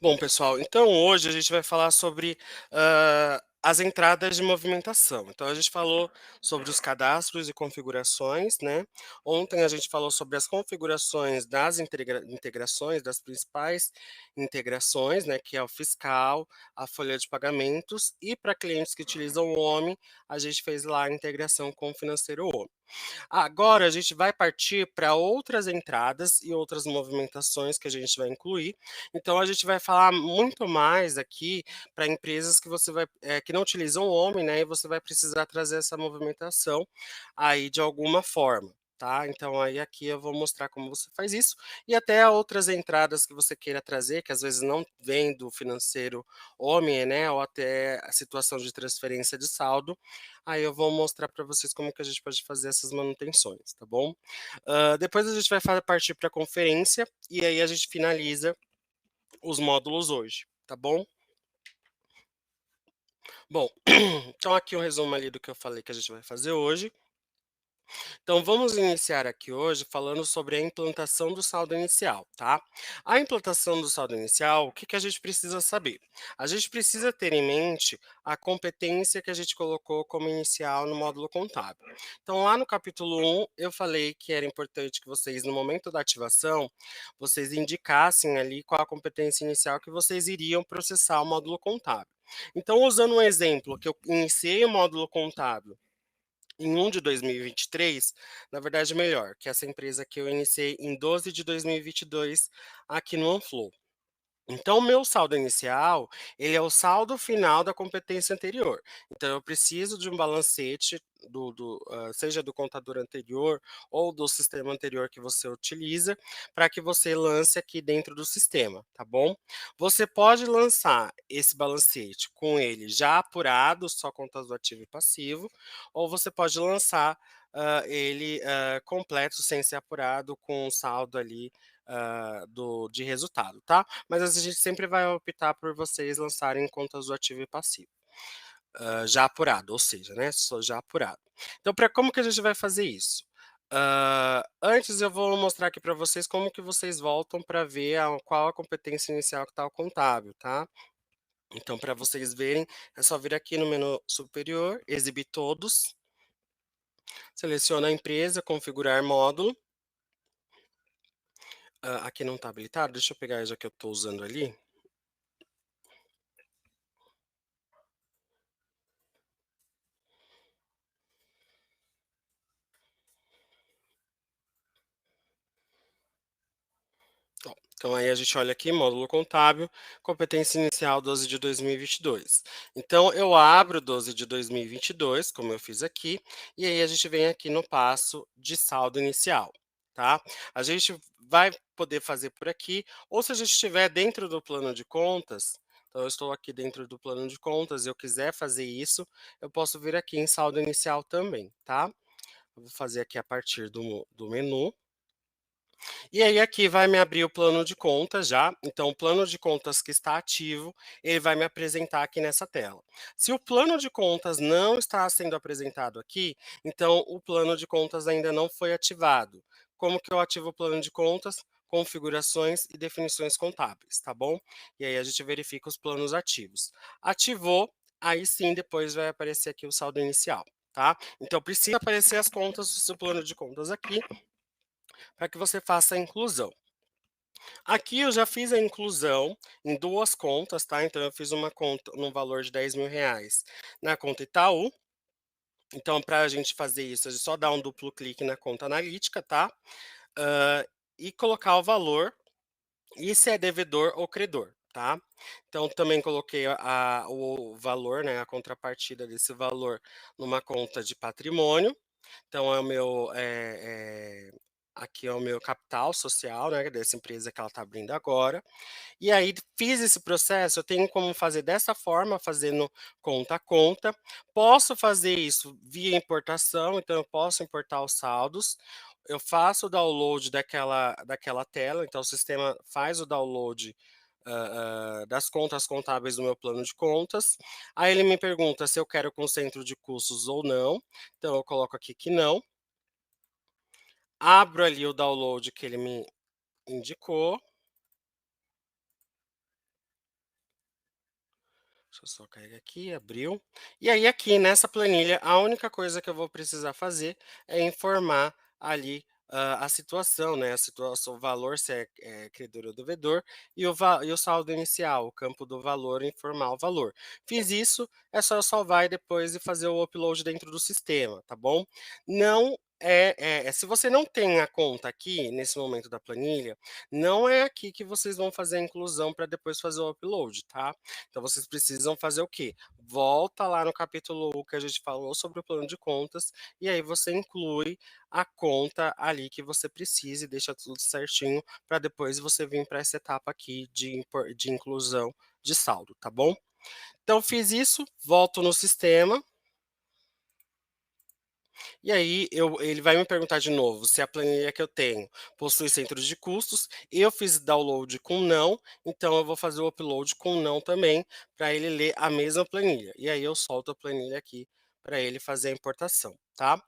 Bom, pessoal, então hoje a gente vai falar sobre as entradas de movimentação. Então, a gente falou sobre os cadastros e configurações, né? Ontem a gente falou sobre as configurações das integrações, das principais integrações, né? Que é o fiscal, a folha de pagamentos, e para clientes que utilizam o OMI, a gente fez lá a integração com o financeiro OMI. Agora a gente vai partir para outras entradas e outras movimentações que a gente vai incluir. Então a gente vai falar muito mais aqui para empresas que você vai que não utilizam o OMI, né, e você vai precisar trazer essa movimentação aí de alguma forma, tá? Então aí aqui eu vou mostrar como você faz isso e até outras entradas que você queira trazer, que às vezes não vem do financeiro OMI, né, ou até a situação de transferência de saldo. Aí eu vou mostrar para vocês como que a gente pode fazer essas manutenções, tá bom? Depois a gente vai partir para a conferência e aí a gente finaliza os módulos hoje, tá bom? Bom, então aqui um resumo ali do que eu falei que a gente vai fazer hoje. Então vamos iniciar aqui hoje falando sobre a implantação do saldo inicial, tá? A implantação do saldo inicial, o que que a gente precisa saber? A gente precisa ter em mente a competência que a gente colocou como inicial no módulo contábil. Então lá no capítulo 1, eu falei que era importante que vocês, no momento da ativação, vocês indicassem ali qual a competência inicial que vocês iriam processar o módulo contábil. Então, usando um exemplo que eu iniciei o módulo contábil em 1 de 2023, na verdade melhor, que essa empresa que eu iniciei em 12 de 2022 aqui no OneFlow. Então, o meu saldo inicial, ele é o saldo final da competência anterior. Então, eu preciso de um balancete seja do contador anterior ou do sistema anterior que você utiliza, para que você lance aqui dentro do sistema, tá bom? Você pode lançar esse balancete com ele já apurado, só contas do ativo e passivo, ou você pode lançar ele completo, sem ser apurado, com um saldo ali de resultado, tá? Mas a gente sempre vai optar por vocês lançarem contas do ativo e passivo, já apurado, ou seja, né, só já apurado. Então, para como que a gente vai fazer isso? Antes eu vou mostrar aqui para vocês como que vocês voltam para ver qual a competência inicial que está o contábil, tá? Então, para vocês verem, é só vir aqui no menu superior, exibir todos, seleciona a empresa, configurar módulo. Aqui não está habilitado, deixa eu pegar já que eu estou usando ali. Ó, então aí a gente olha aqui, módulo contábil, competência inicial 12 de 2022. Então eu abro 12 de 2022, como eu fiz aqui, e aí a gente vem aqui no passo de saldo inicial, tá? A gente vai poder fazer por aqui, ou se a gente estiver dentro do plano de contas, então eu estou aqui dentro do plano de contas e eu quiser fazer isso, eu posso vir aqui em saldo inicial também, tá? Eu vou fazer aqui a partir do menu. E aí aqui vai me abrir o plano de contas já, então o plano de contas que está ativo, ele vai me apresentar aqui nessa tela. Se o plano de contas não está sendo apresentado aqui, então o plano de contas ainda não foi ativado. Como que eu ativo o plano de contas? Configurações e definições contábeis, tá bom? E aí a gente verifica os planos ativos. Ativou, aí sim depois vai aparecer aqui o saldo inicial, tá? Então precisa aparecer as contas do seu plano de contas aqui, para que você faça a inclusão. Aqui eu já fiz a inclusão em 2 contas, tá, então eu fiz uma conta no valor de R$ 10.000 na conta Itaú, então para a gente fazer isso, a gente só dá um duplo clique na conta analítica, tá, hã, e colocar o valor, e se é devedor ou credor, tá. Então também coloquei o valor, né, a contrapartida desse valor numa conta de patrimônio, então é o meu, aqui é o meu capital social, né, dessa empresa que ela está abrindo agora. E aí fiz esse processo, eu tenho como fazer dessa forma, fazendo conta a conta. Posso fazer isso via importação, então eu posso importar os saldos. Eu faço o download daquela tela, então o sistema faz o download das contas contábeis do meu plano de contas. Aí ele me pergunta se eu quero com centro de custos ou não. Então eu coloco aqui que não. Abro ali o download que ele me indicou. Deixa eu só carregar aqui, abriu. E aí aqui nessa planilha, a única coisa que eu vou precisar fazer é informar ali, a situação, né, a situação, o valor, se é credor ou devedor, e o saldo inicial, o campo do valor, informar o valor. Fiz isso, é só eu salvar e depois e fazer o upload dentro do sistema, tá bom? Não se você não tem a conta aqui, nesse momento da planilha, não é aqui que vocês vão fazer a inclusão para depois fazer o upload, tá? Então vocês precisam fazer o quê? Volta lá no capítulo 1 que a gente falou sobre o plano de contas, e aí você inclui a conta ali que você precisa e deixa tudo certinho para depois você vir para essa etapa aqui de inclusão de saldo, tá bom? Então fiz isso, volto no sistema, e aí ele vai me perguntar de novo se a planilha que eu tenho possui centros de custos. Eu fiz download com não, então eu vou fazer o upload com não também, para ele ler a mesma planilha. E aí eu solto a planilha aqui para ele fazer a importação, tá?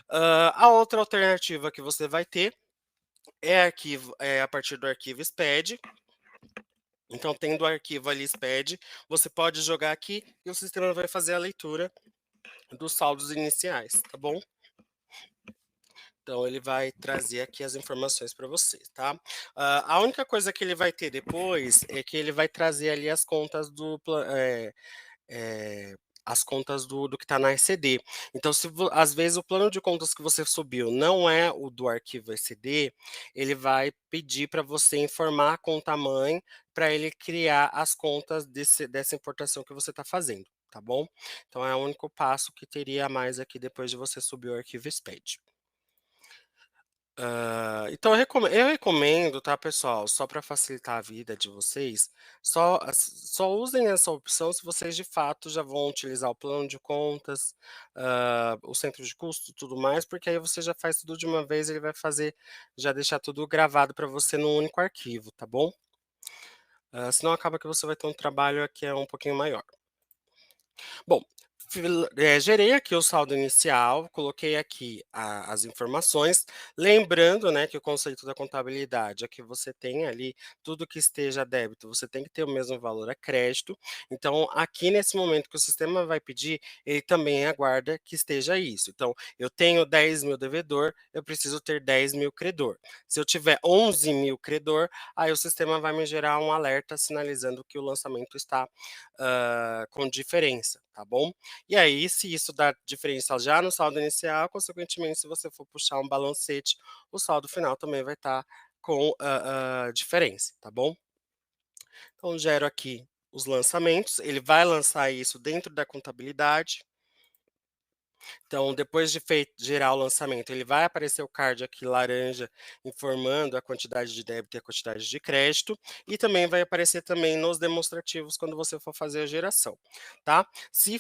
A outra alternativa que você vai ter é a partir do arquivo SPED. Então, tendo o arquivo ali SPED, você pode jogar aqui e o sistema vai fazer a leitura dos saldos iniciais, tá bom? Então ele vai trazer aqui as informações para você, tá? A única coisa que ele vai ter depois é que ele vai trazer ali as contas as contas do que está na ECD. Então, se às vezes o plano de contas que você subiu não é o do arquivo ECD, ele vai pedir para você informar a conta mãe para ele criar as contas dessa importação que você está fazendo, tá bom? Então é o único passo que teria a mais aqui depois de você subir o arquivo SPED. Então eu recomendo, tá, pessoal, só para facilitar a vida de vocês, só usem essa opção se vocês de fato já vão utilizar o plano de contas, o centro de custo e tudo mais, porque aí você já faz tudo de uma vez, ele vai fazer já deixar tudo gravado para você num único arquivo, tá bom? Senão acaba que você vai ter um trabalho que é um pouquinho maior. Bom, gerei aqui o saldo inicial, coloquei aqui as informações, lembrando, né, que o conceito da contabilidade é que você tem ali tudo que esteja a débito, você tem que ter o mesmo valor a crédito. Então, aqui nesse momento que o sistema vai pedir, ele também aguarda que esteja isso. Então, eu tenho 10.000 devedor, eu preciso ter 10.000 credor. Se eu tiver 11.000 credor, aí o sistema vai me gerar um alerta sinalizando que o lançamento está com diferença, tá bom? E aí, se isso dá diferença já no saldo inicial, consequentemente, se você for puxar um balancete, o saldo final também vai estar com diferença, tá bom? Então, gero aqui os lançamentos, ele vai lançar isso dentro da contabilidade. Então, depois de gerar o lançamento, ele vai aparecer o card aqui laranja, informando a quantidade de débito e a quantidade de crédito, e também vai aparecer também nos demonstrativos quando você for fazer a geração, tá? Se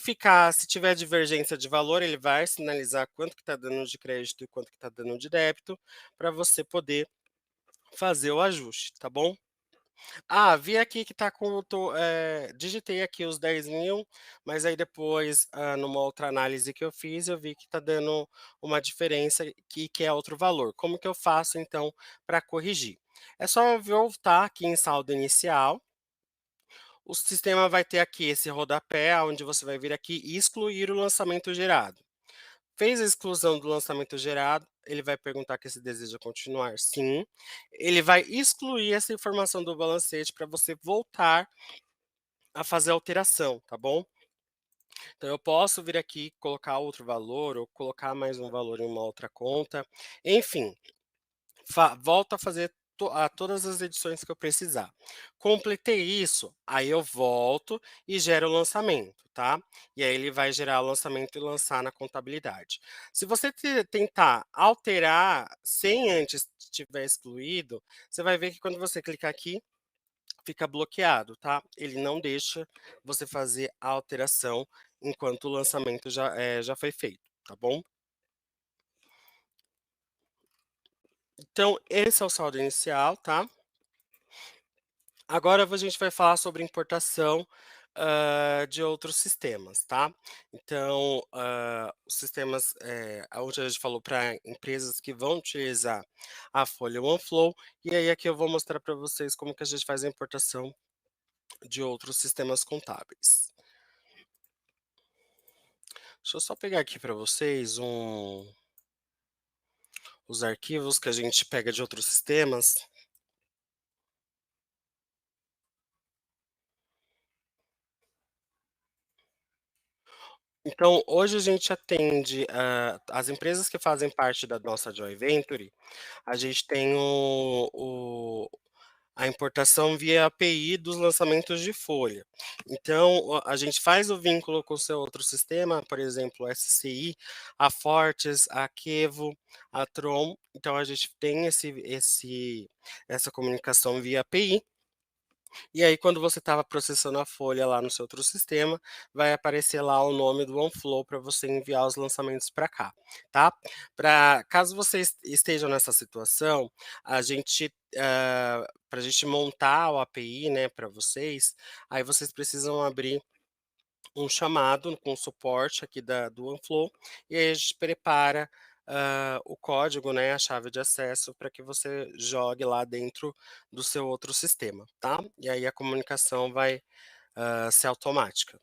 tiver divergência de valor, ele vai sinalizar quanto que está dando de crédito e quanto que está dando de débito, para você poder fazer o ajuste, tá bom? Vi aqui que tá com digitei aqui os 10.000, mas aí depois, numa outra análise que eu fiz, eu vi que tá dando uma diferença que é outro valor. Como que eu faço então para corrigir? É só eu voltar aqui em saldo inicial, o sistema vai ter aqui esse rodapé, onde você vai vir aqui e excluir o lançamento gerado. Fez a exclusão do lançamento gerado, ele vai perguntar que se deseja continuar, sim. Ele vai excluir essa informação do balancete para você voltar a fazer a alteração, tá bom? Então eu posso vir aqui, colocar outro valor ou colocar mais um valor em uma outra conta, enfim, volto a fazer todas as edições que eu precisar. Completei isso, aí eu volto e gero o lançamento, tá? E aí ele vai gerar o lançamento e lançar na contabilidade. Se você tentar alterar sem antes tiver excluído, você vai ver que quando você clicar aqui, fica bloqueado, tá? Ele não deixa você fazer a alteração enquanto o lançamento já foi feito, tá bom? Então, esse é o saldo inicial, tá? Agora a gente vai falar sobre importação, de outros sistemas, tá. Então, os sistemas, aonde a gente falou para empresas que vão utilizar a folha OneFlow, e aí aqui eu vou mostrar para vocês como que a gente faz a importação de outros sistemas contábeis. Deixa eu só pegar aqui para vocês os arquivos que a gente pega de outros sistemas. Então, hoje a gente atende, as empresas que fazem parte da nossa joint venture, a gente tem a importação via API dos lançamentos de folha. Então, a gente faz o vínculo com o seu outro sistema, por exemplo, a SCI, a Fortes, a Kevo, a Tron. Então, a gente tem essa comunicação via API. E aí, quando você estava processando a folha lá no seu outro sistema, vai aparecer lá o nome do OneFlow para você enviar os lançamentos para cá, tá? Caso vocês estejam nessa situação, a gente, para a gente montar o API, né, para vocês, aí vocês precisam abrir um chamado com suporte aqui do OneFlow, e aí a gente prepara o código, né, a chave de acesso, para que você jogue lá dentro do seu outro sistema, tá? E aí a comunicação vai ser automática.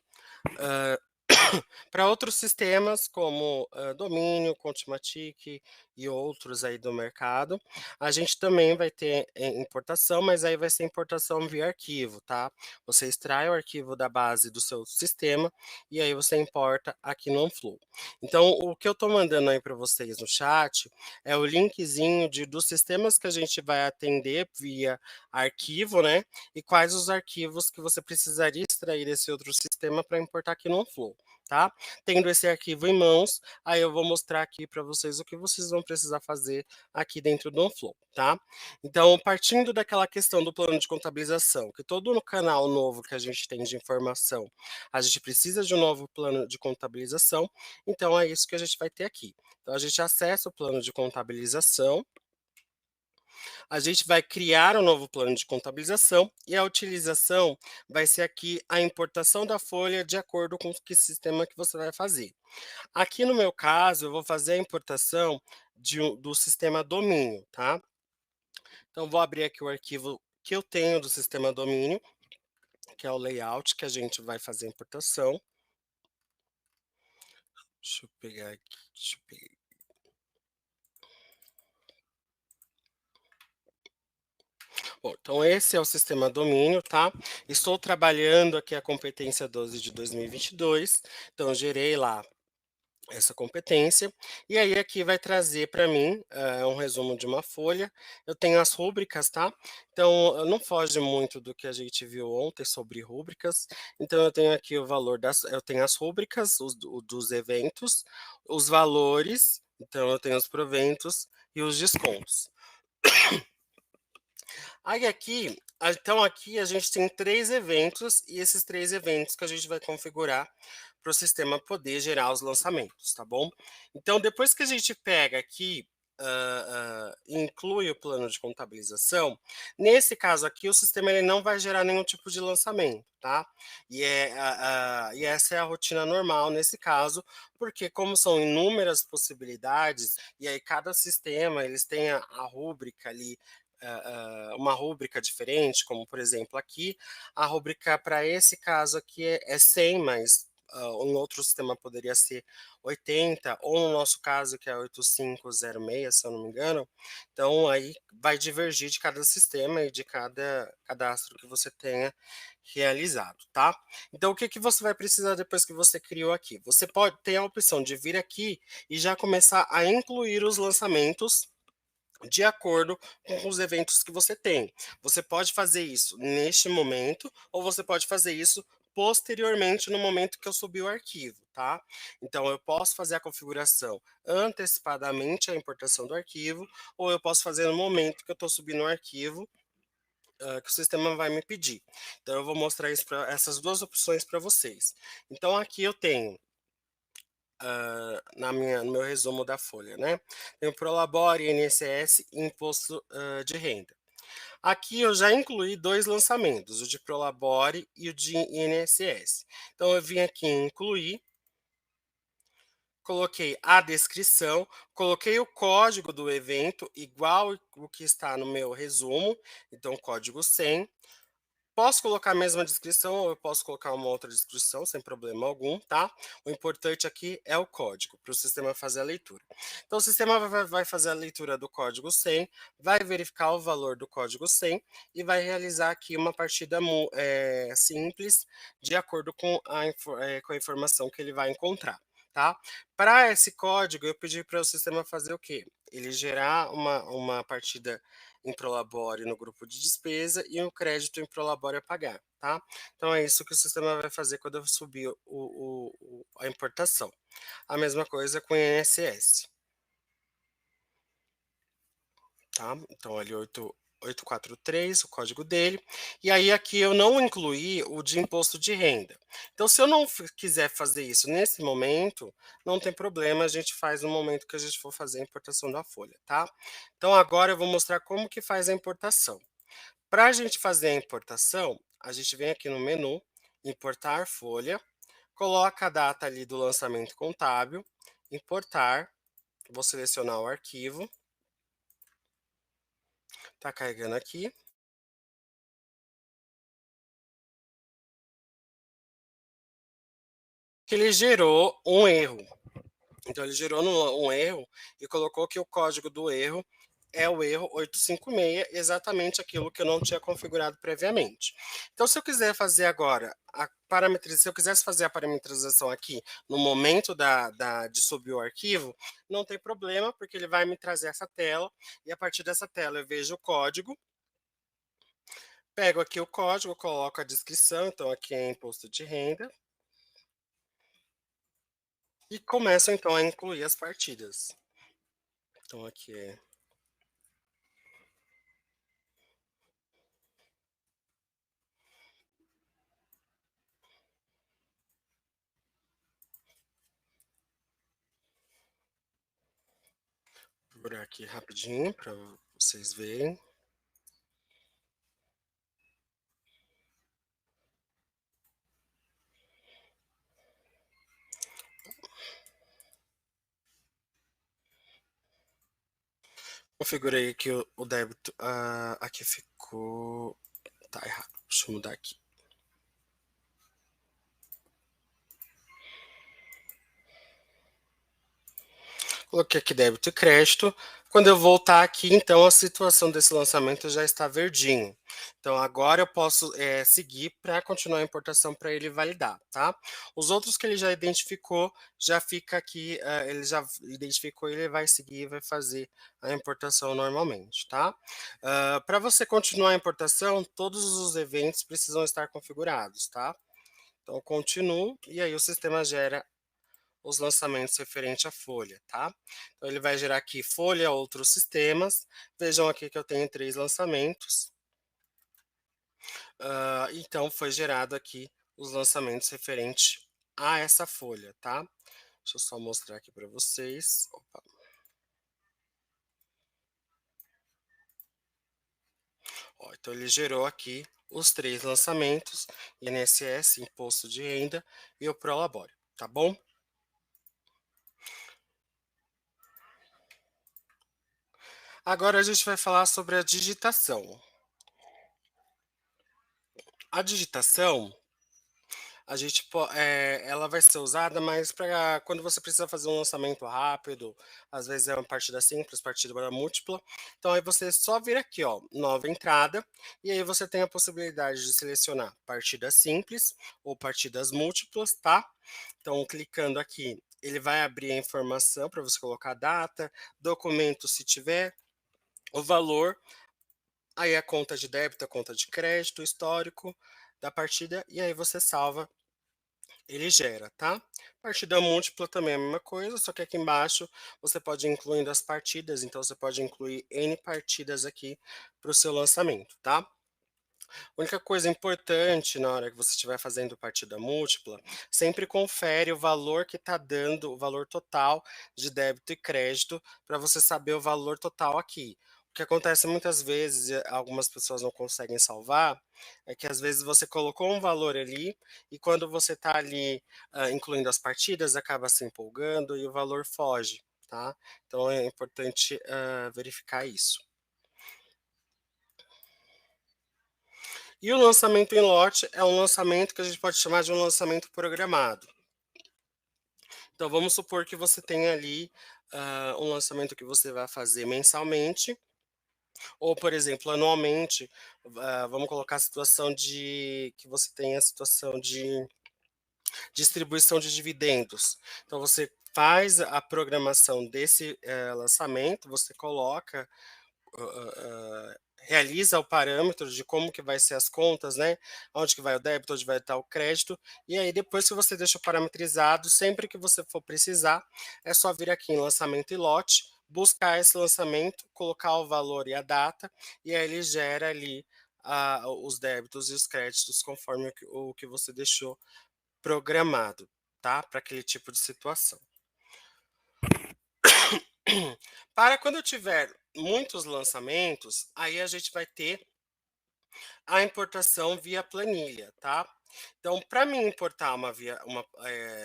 Para outros sistemas, como Domínio, Contimatic e outros aí do mercado, a gente também vai ter importação, mas aí vai ser importação via arquivo, tá? Você extrai o arquivo da base do seu sistema e aí você importa aqui no OneFlow. Então, o que eu estou mandando aí para vocês no chat é o linkzinho dos sistemas que a gente vai atender via arquivo, né? E quais os arquivos que você precisaria extrair desse outro sistema para importar aqui no OneFlow, tá? Tendo esse arquivo em mãos, aí eu vou mostrar aqui para vocês o que vocês vão precisar fazer aqui dentro do OneFlow, tá? Então, partindo daquela questão do plano de contabilização, que todo no canal novo que a gente tem de informação, a gente precisa de um novo plano de contabilização, então é isso que a gente vai ter aqui. Então, a gente acessa o plano de contabilização, a gente vai criar um novo plano de contabilização e a utilização vai ser aqui a importação da folha de acordo com que sistema que você vai fazer. Aqui no meu caso, eu vou fazer a importação do sistema domínio, tá? Então, vou abrir aqui o arquivo que eu tenho do sistema domínio, que é o layout que a gente vai fazer a importação. Deixa eu pegar aqui, deixa eu pegar. Bom, então esse é o sistema domínio, tá? Estou trabalhando aqui a competência 12 de 2022, então eu gerei lá essa competência, e aí aqui vai trazer para mim um resumo de uma folha. Eu tenho as rúbricas, tá? Então não foge muito do que a gente viu ontem sobre rúbricas. Então eu tenho aqui o valor eu tenho as rúbricas dos eventos, os valores, então eu tenho os proventos e os descontos. Aí aqui, então aqui a gente tem 3 eventos e esses 3 eventos que a gente vai configurar para o sistema poder gerar os lançamentos, tá bom? Então depois que a gente pega aqui, e inclui o plano de contabilização, nesse caso aqui o sistema ele não vai gerar nenhum tipo de lançamento, tá? E essa é a rotina normal nesse caso, porque como são inúmeras possibilidades, e aí cada sistema eles têm a rúbrica ali, uma rúbrica diferente, como por exemplo aqui, a rúbrica para esse caso aqui é 100, mas um outro sistema poderia ser 80, ou no nosso caso que é 8506, se eu não me engano. Então aí vai divergir de cada sistema e de cada cadastro que você tenha realizado, tá? Então o que que você vai precisar depois que você criou aqui? Você pode ter a opção de vir aqui e já começar a incluir os lançamentos de acordo com os eventos que você tem. Você pode fazer isso neste momento, ou você pode fazer isso posteriormente no momento que eu subir o arquivo, tá? Então eu posso fazer a configuração antecipadamente a importação do arquivo, ou eu posso fazer no momento que eu estou subindo o arquivo, que o sistema vai me pedir. Então eu vou mostrar essas duas opções para vocês. Então aqui eu tenho no meu resumo da folha, né? Tem o Prolabore, INSS e Imposto de Renda. Aqui eu já incluí 2 lançamentos, o de Prolabore e o de INSS. Então eu vim aqui em incluir, coloquei a descrição, coloquei o código do evento igual o que está no meu resumo, então código 100. Posso colocar a mesma descrição ou eu posso colocar uma outra descrição sem problema algum, tá? O importante aqui é o código, para o sistema fazer a leitura. Então, o sistema vai fazer a leitura do código 100, vai verificar o valor do código 100 e vai realizar aqui uma partida simples, de acordo com com a informação que ele vai encontrar, tá? Para esse código, eu pedi para o sistema fazer o quê? Ele gerar uma partida em Prolabore no grupo de despesa e um crédito em Prolabore a pagar, tá? Então é isso que o sistema vai fazer quando eu subir a importação. A mesma coisa com o INSS, tá? Então ali 843, o código dele. E aí aqui eu não incluí o de imposto de renda. Então se eu não quiser fazer isso nesse momento, não tem problema, a gente faz no momento que a gente for fazer a importação da folha, tá? Então agora eu vou mostrar como que faz a importação. Para a gente fazer a importação, a gente vem aqui no menu, importar folha, coloca a data ali do lançamento contábil, importar, vou selecionar o arquivo, tá carregando aqui, que ele gerou um erro. Então ele gerou um erro e colocou que o código do erro é o erro 856, exatamente aquilo que eu não tinha configurado previamente. Então, se eu quiser fazer agora se eu quisesse fazer a parametrização aqui no momento de subir o arquivo, não tem problema, porque ele vai me trazer essa tela, e a partir dessa tela eu vejo o código, pego aqui o código, coloco a descrição, então aqui é imposto de renda, e começo então a incluir as partidas. Então aqui é por aqui rapidinho para vocês verem. Configurei aqui o débito. Aqui ficou. Tá errado. Deixa eu mudar aqui. Coloquei aqui débito e crédito. Quando eu voltar aqui, então a situação desse lançamento já está verdinho. Então agora eu posso seguir para continuar a importação para ele validar, tá? Os outros que ele já identificou, já fica aqui, ele já identificou, ele vai seguir e vai fazer a importação normalmente, tá? Para você continuar a importação, todos os eventos precisam estar configurados, tá? Então continuo e aí o sistema gera os lançamentos referente à folha, tá? Então ele vai gerar aqui folha, outros sistemas. Vejam aqui que eu tenho 3 lançamentos. Então foi gerado aqui os lançamentos referente a essa folha, tá? Deixa eu só mostrar aqui para vocês. Opa. Ó, então ele gerou aqui os 3 lançamentos, INSS, Imposto de Renda e o Prolabore, tá bom? Agora a gente vai falar sobre a digitação. A digitação ela vai ser usada mais para quando você precisa fazer um lançamento rápido, às vezes é uma partida simples, partida múltipla. Então aí você só vir aqui, ó, nova entrada, e aí você tem a possibilidade de selecionar partida simples ou partidas múltiplas, tá? Então clicando aqui, ele vai abrir a informação para você colocar a data, documento se tiver, o valor, aí a conta de débito, a conta de crédito, o histórico da partida, e aí você salva, ele gera, tá? Partida múltipla também é a mesma coisa, só que aqui embaixo você pode ir incluindo as partidas, então você pode incluir N partidas aqui para o seu lançamento, tá? A única coisa importante na hora que você estiver fazendo partida múltipla, sempre confere o valor que está dando, o valor total de débito e crédito, para você saber o valor total aqui. O que acontece muitas vezes, e algumas pessoas não conseguem salvar, é que às vezes você colocou um valor ali e quando você está ali incluindo as partidas, acaba se empolgando e o valor foge, tá? Então é importante verificar isso. E o lançamento em lote é um lançamento que a gente pode chamar de um lançamento programado. Então, vamos supor que você tenha ali um lançamento que você vai fazer mensalmente, ou, por exemplo, anualmente. Vamos colocar a situação de que você tem a situação de distribuição de dividendos. Então, você faz a programação desse lançamento, você coloca realiza o parâmetro de como que vai ser as contas, né? Onde que vai o débito, onde vai estar o crédito. E aí, depois que você deixa parametrizado, sempre que você for precisar, é só vir aqui em lançamento e lote, buscar esse lançamento, colocar o valor e a data, e aí ele gera ali os débitos e os créditos conforme o que você deixou programado, tá? Para aquele tipo de situação. Para quando eu tiver muitos lançamentos, aí a gente vai ter a importação via planilha, tá? Então, para mim importar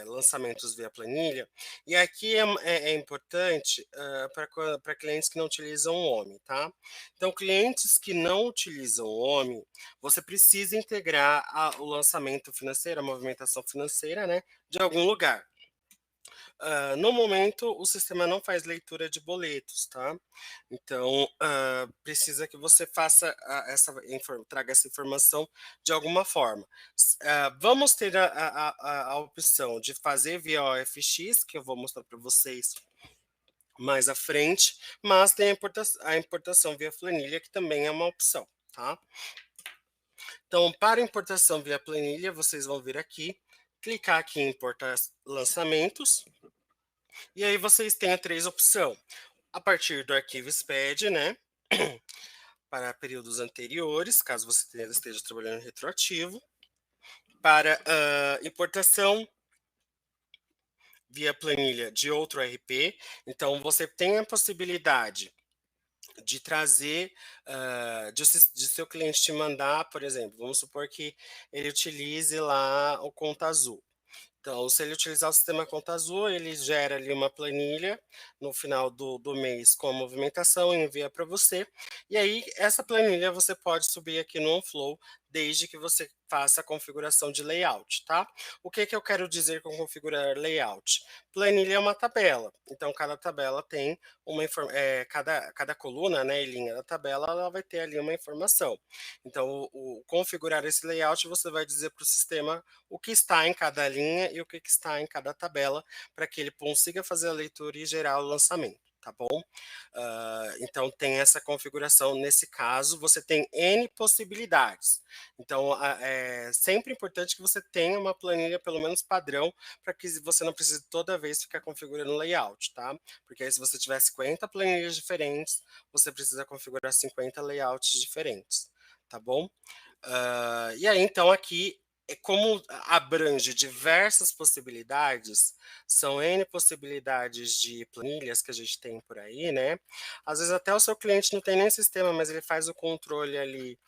lançamentos via planilha, e aqui é importante para clientes que não utilizam o OMI, tá? Então, clientes que não utilizam o OMI, você precisa integrar o lançamento financeiro, a movimentação financeira, né, de algum lugar. No momento, o sistema não faz leitura de boletos, tá? Então, precisa que você faça traga essa informação de alguma forma. Vamos ter a opção de fazer via OFX, que eu vou mostrar para vocês mais à frente, mas tem a importação via planilha, que também é uma opção, tá? Então, para importação via planilha, vocês vão vir aqui, clicar aqui em importar lançamentos, e aí vocês têm a três opções. A partir do arquivo SPED, né? Para períodos anteriores, caso você esteja trabalhando retroativo. Para importação via planilha de outro RP. Então, você tem a possibilidade de trazer, de seu cliente te mandar, por exemplo, vamos supor que ele utilize lá o Conta Azul. Então, se ele utilizar o sistema Conta Azul, ele gera ali uma planilha no final do mês com a movimentação e envia para você. E aí, essa planilha você pode subir aqui no OnFlow, desde que você faça a configuração de layout, tá? O que eu quero dizer com configurar layout? Planilha é uma tabela, então cada tabela tem cada coluna, né, e linha da tabela, ela vai ter ali uma informação. Então, configurar esse layout, você vai dizer para o sistema o que está em cada linha e o que está em cada tabela, para que ele consiga fazer a leitura e gerar o lançamento, tá bom? Então, tem essa configuração. Nesse caso, você tem N possibilidades. Então, é sempre importante que você tenha uma planilha, pelo menos padrão, para que você não precise toda vez ficar configurando o layout, tá? Porque aí, se você tiver 50 planilhas diferentes, você precisa configurar 50 layouts diferentes, tá bom? E aí, então, aqui, como abrange diversas possibilidades, são N possibilidades de planilhas que a gente tem por aí, né? Às vezes até o seu cliente não tem nem sistema, mas ele faz o controle ali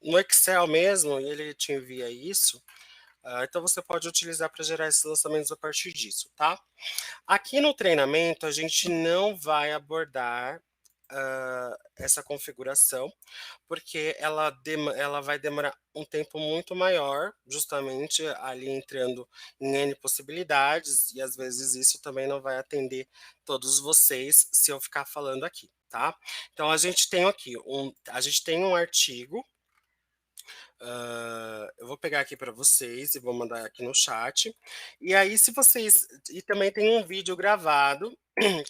no Excel mesmo, e ele te envia isso. Então você pode utilizar para gerar esses lançamentos a partir disso, tá? Aqui no treinamento, a gente não vai abordar essa configuração, porque ela vai demorar um tempo muito maior, justamente ali entrando em N possibilidades, e às vezes isso também não vai atender todos vocês se eu ficar falando aqui, tá? Então a gente tem um artigo. Eu vou pegar aqui para vocês e vou mandar aqui no chat. E aí, se vocês. E também tem um vídeo gravado,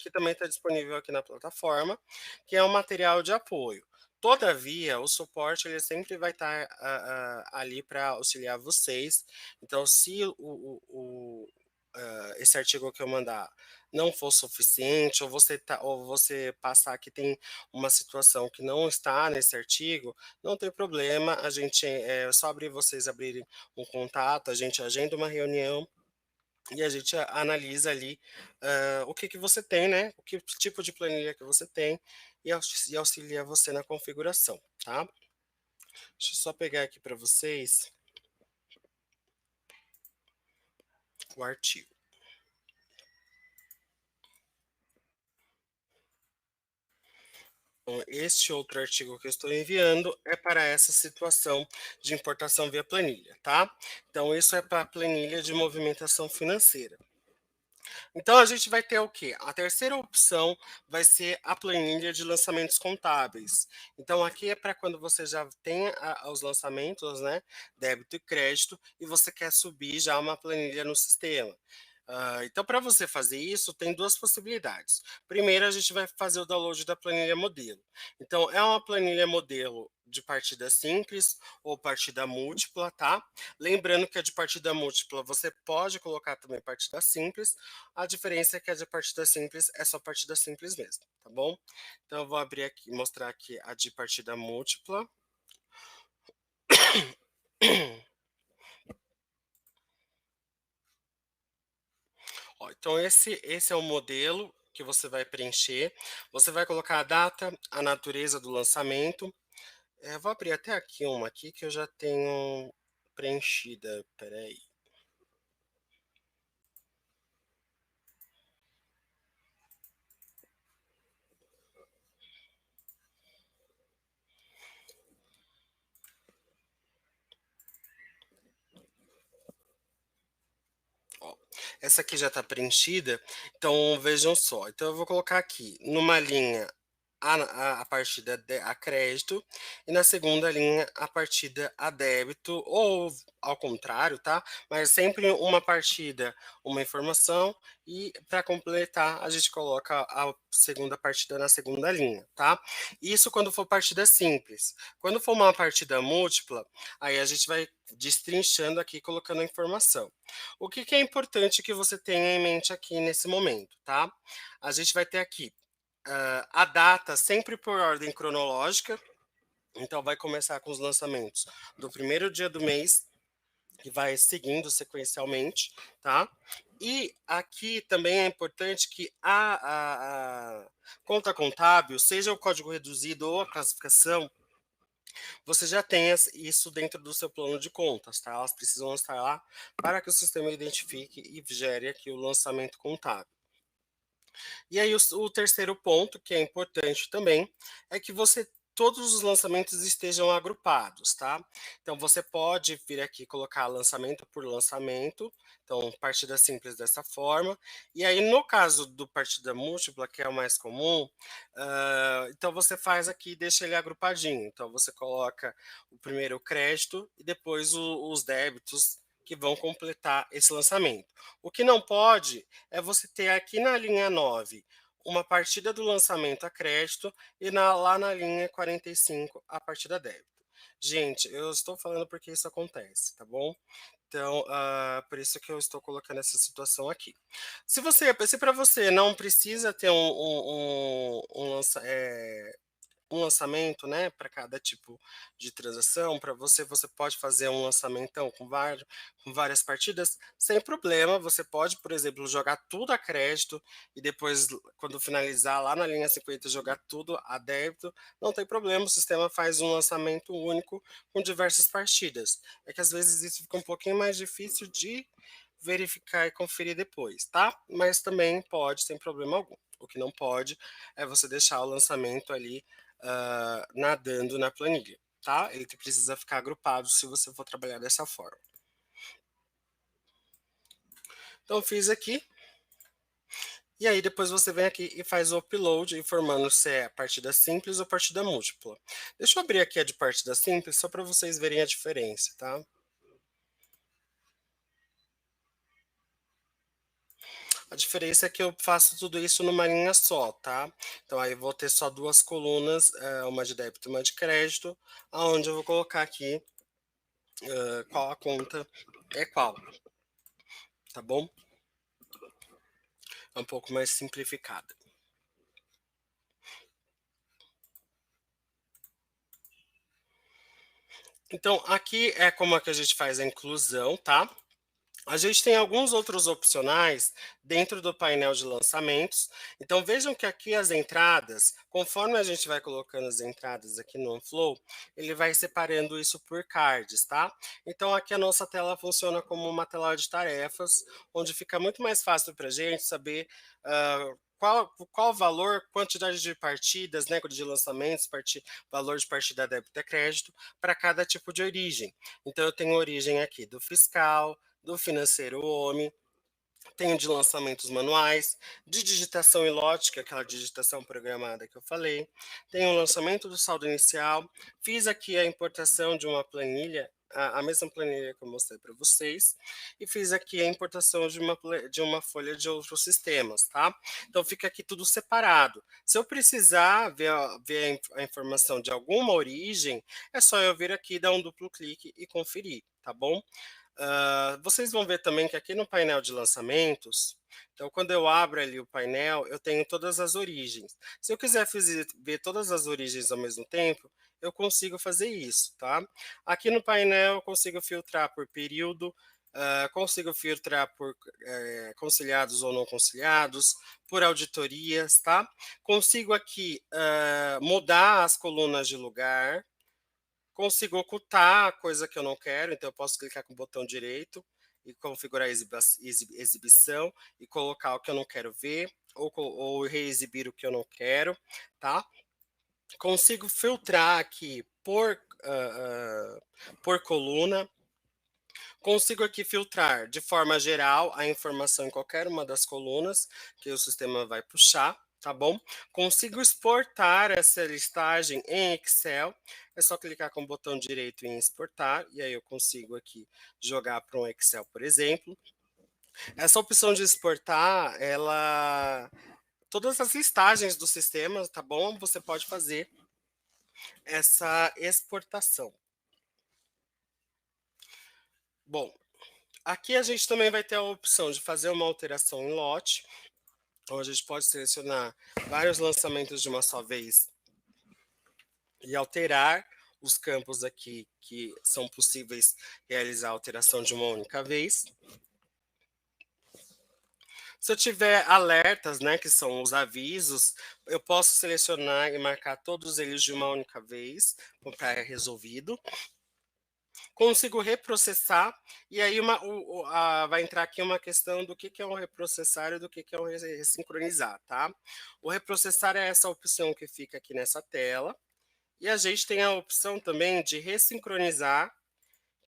que também está disponível aqui na plataforma, que é um material de apoio. Todavia, o suporte ele sempre vai estar ali para auxiliar vocês. Então, se esse artigo que eu mandar não for suficiente, ou você passar que tem uma situação que não está nesse artigo, não tem problema, a gente é só vocês abrirem um contato, a gente agenda uma reunião e a gente analisa ali o que você tem, né? O que tipo de planilha que você tem e auxilia você na configuração, tá? Deixa eu só pegar aqui para vocês o artigo. Então, este outro artigo que eu estou enviando é para essa situação de importação via planilha, tá? Então, isso é para a planilha de movimentação financeira. Então, a gente vai ter o quê? A terceira opção vai ser a planilha de lançamentos contábeis. Então, aqui é para quando você já tem os lançamentos, né? Débito e crédito, e você quer subir já uma planilha no sistema. Então, para você fazer isso, tem duas possibilidades. Primeiro, a gente vai fazer o download da planilha modelo. Então, é uma planilha modelo de partida simples ou partida múltipla, tá? Lembrando que a de partida múltipla você pode colocar também partida simples, a diferença é que a de partida simples é só partida simples mesmo, tá bom? Então eu vou abrir aqui, mostrar aqui a de partida múltipla. Ó, então esse é o modelo que você vai preencher. Você vai colocar a data, a natureza do lançamento. Vou abrir até aqui uma aqui que eu já tenho preenchida. Peraí. Ó, essa aqui já está preenchida, então vejam só. Então eu vou colocar aqui numa linha a partida a crédito e na segunda linha a partida a débito, ou ao contrário, tá? Mas sempre uma partida, uma informação, e para completar a gente coloca a segunda partida na segunda linha, tá? Isso quando for partida simples. Quando for uma partida múltipla, aí a gente vai destrinchando aqui, colocando a informação. O que que é importante que você tenha em mente aqui nesse momento, tá? A gente vai ter aqui a data sempre por ordem cronológica, então vai começar com os lançamentos do primeiro dia do mês e vai seguindo sequencialmente, tá? E aqui também é importante que a conta contábil, seja o código reduzido ou a classificação, você já tenha isso dentro do seu plano de contas, tá? Elas precisam estar lá para que o sistema identifique e gere aqui o lançamento contábil. E aí o terceiro ponto, que é importante também, é que você todos os lançamentos estejam agrupados, tá? Então você pode vir aqui colocar lançamento por lançamento, então partida simples dessa forma. E aí no caso do partida múltipla, que é o mais comum, então você faz aqui e deixa ele agrupadinho. Então você coloca o primeiro crédito e depois os débitos que vão completar esse lançamento. O que não pode é você ter aqui na linha 9 uma partida do lançamento a crédito e lá na linha 45 a partida a débito. Gente, eu estou falando porque isso acontece, tá bom? Então, por isso que eu estou colocando essa situação aqui. Se para você não precisa ter um lançamento, né, para cada tipo de transação, para você pode fazer um lançamentão com várias partidas, sem problema. Você pode, por exemplo, jogar tudo a crédito e depois, quando finalizar lá na linha 50, jogar tudo a débito. Não tem problema, o sistema faz um lançamento único com diversas partidas. É que às vezes isso fica um pouquinho mais difícil de verificar e conferir depois, tá? Mas também pode, sem problema algum. O que não pode é você deixar o lançamento ali nadando na planilha, tá? Ele precisa ficar agrupado se você for trabalhar dessa forma. Então, fiz aqui. E aí, depois você vem aqui e faz o upload, informando se é partida simples ou partida múltipla. Deixa eu abrir aqui a de partida simples, só para vocês verem a diferença, tá? A diferença é que eu faço tudo isso numa linha só, tá? Então aí eu vou ter só duas colunas, uma de débito e uma de crédito, aonde eu vou colocar aqui qual a conta é qual, tá bom? É um pouco mais simplificada. Então, aqui é como é que a gente faz a inclusão, tá? A gente tem alguns outros opcionais dentro do painel de lançamentos. Então vejam que aqui as entradas, conforme a gente vai colocando as entradas aqui no OneFlow, ele vai separando isso por cards, tá? Então aqui a nossa tela funciona como uma tela de tarefas, onde fica muito mais fácil para a gente saber qual valor, quantidade de partidas, né, de lançamentos, valor de partida débito e crédito para cada tipo de origem. Então eu tenho origem aqui do fiscal, do financeiro homem, tenho de lançamentos manuais, de digitação e lote, que é aquela digitação programada que eu falei, tenho o lançamento do saldo inicial, fiz aqui a importação de uma planilha, a mesma planilha que eu mostrei para vocês, e fiz aqui a importação de uma folha de outros sistemas, tá? Então fica aqui tudo separado. Se eu precisar ver a informação de alguma origem, é só eu vir aqui, dar um duplo clique e conferir, tá bom? Vocês vão ver também que aqui no painel de lançamentos, então quando eu abro ali o painel, eu tenho todas as origens. Se eu quiser ver todas as origens ao mesmo tempo, eu consigo fazer isso, tá? Aqui no painel eu consigo filtrar por período, consigo filtrar por conciliados ou não conciliados, por auditorias, tá? Consigo aqui mudar as colunas de lugar, consigo ocultar a coisa que eu não quero, então eu posso clicar com o botão direito e configurar a exibição e colocar o que eu não quero ver, ou reexibir o que eu não quero, tá? Consigo filtrar aqui por coluna, consigo aqui filtrar de forma geral a informação em qualquer uma das colunas que o sistema vai puxar, tá bom? Consigo exportar essa listagem em Excel, é só clicar com o botão direito em exportar, e aí eu consigo aqui jogar para um Excel, por exemplo. Essa opção de exportar, todas as listagens do sistema, tá bom? Você pode fazer essa exportação. Bom, aqui a gente também vai ter a opção de fazer uma alteração em lote, onde a gente pode selecionar vários lançamentos de uma só vez e alterar os campos aqui que são possíveis realizar a alteração de uma única vez. Se eu tiver alertas, né, que são os avisos, eu posso selecionar e marcar todos eles de uma única vez, para resolvido. Consigo reprocessar, e aí vai entrar aqui uma questão do que é um reprocessar e do que é um ressincronizar, tá? O reprocessar é essa opção que fica aqui nessa tela, e a gente tem a opção também de ressincronizar,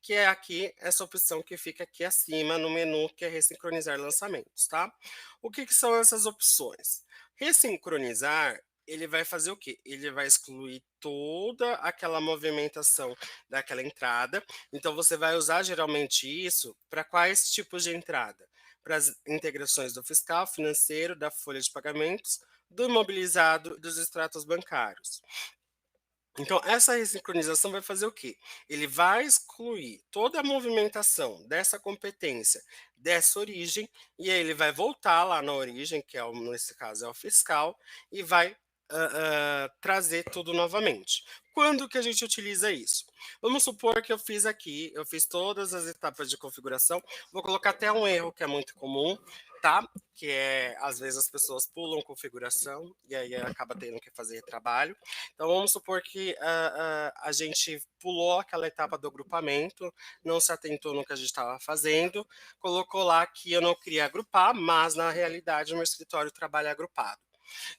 que é aqui essa opção que fica aqui acima no menu, que é ressincronizar lançamentos, tá? O que são essas opções? Ressincronizar, ele vai fazer o quê? Ele vai excluir toda aquela movimentação daquela entrada. Então você vai usar geralmente isso para quais tipos de entrada? Para as integrações do fiscal, financeiro, da folha de pagamentos, do imobilizado e dos extratos bancários. Então, essa ressincronização vai fazer o quê? Ele vai excluir toda a movimentação dessa competência, dessa origem, e aí ele vai voltar lá na origem, que nesse caso é o fiscal, e vai trazer tudo novamente. Quando que a gente utiliza isso? Vamos supor que eu fiz todas as etapas de configuração, vou colocar até um erro que é muito comum, tá? Que é, às vezes as pessoas pulam configuração e aí acaba tendo que fazer trabalho. Então vamos supor que a gente pulou aquela etapa do agrupamento, não se atentou no que a gente estava fazendo, colocou lá que eu não queria agrupar, mas na realidade o meu escritório trabalha agrupado.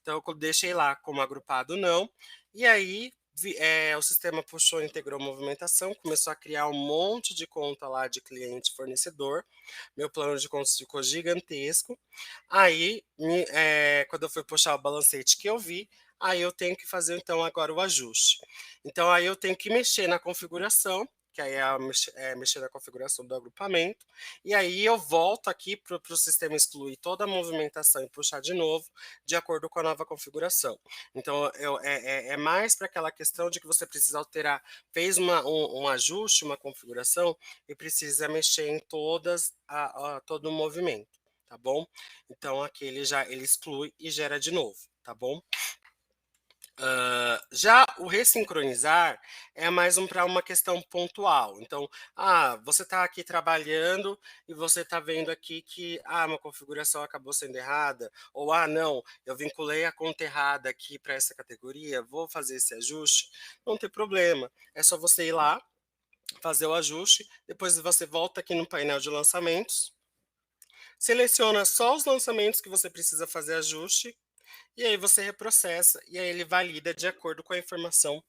Então eu deixei lá como agrupado não, e aí o sistema puxou, integrou a movimentação, começou a criar um monte de conta lá de cliente fornecedor, meu plano de contas ficou gigantesco. Aí, quando eu fui puxar o balancete que eu vi, aí eu tenho que fazer então agora o ajuste. Então aí eu tenho que mexer na configuração, que aí mexer na configuração do agrupamento, e aí eu volto aqui para o sistema excluir toda a movimentação e puxar de novo, de acordo com a nova configuração. Então é mais para aquela questão de que você precisa alterar, fez um ajuste, uma configuração, e precisa mexer em todo o movimento, tá bom? Então aqui ele exclui e gera de novo, tá bom? Já o ressincronizar é mais para uma questão pontual. Então, você está aqui trabalhando e você está vendo aqui que uma configuração acabou sendo errada, ou não, eu vinculei a conta errada aqui para essa categoria, vou fazer esse ajuste. Não tem problema, é só você ir lá, fazer o ajuste, depois você volta aqui no painel de lançamentos, seleciona só os lançamentos que você precisa fazer ajuste, e aí você reprocessa, e aí ele valida de acordo com a informação,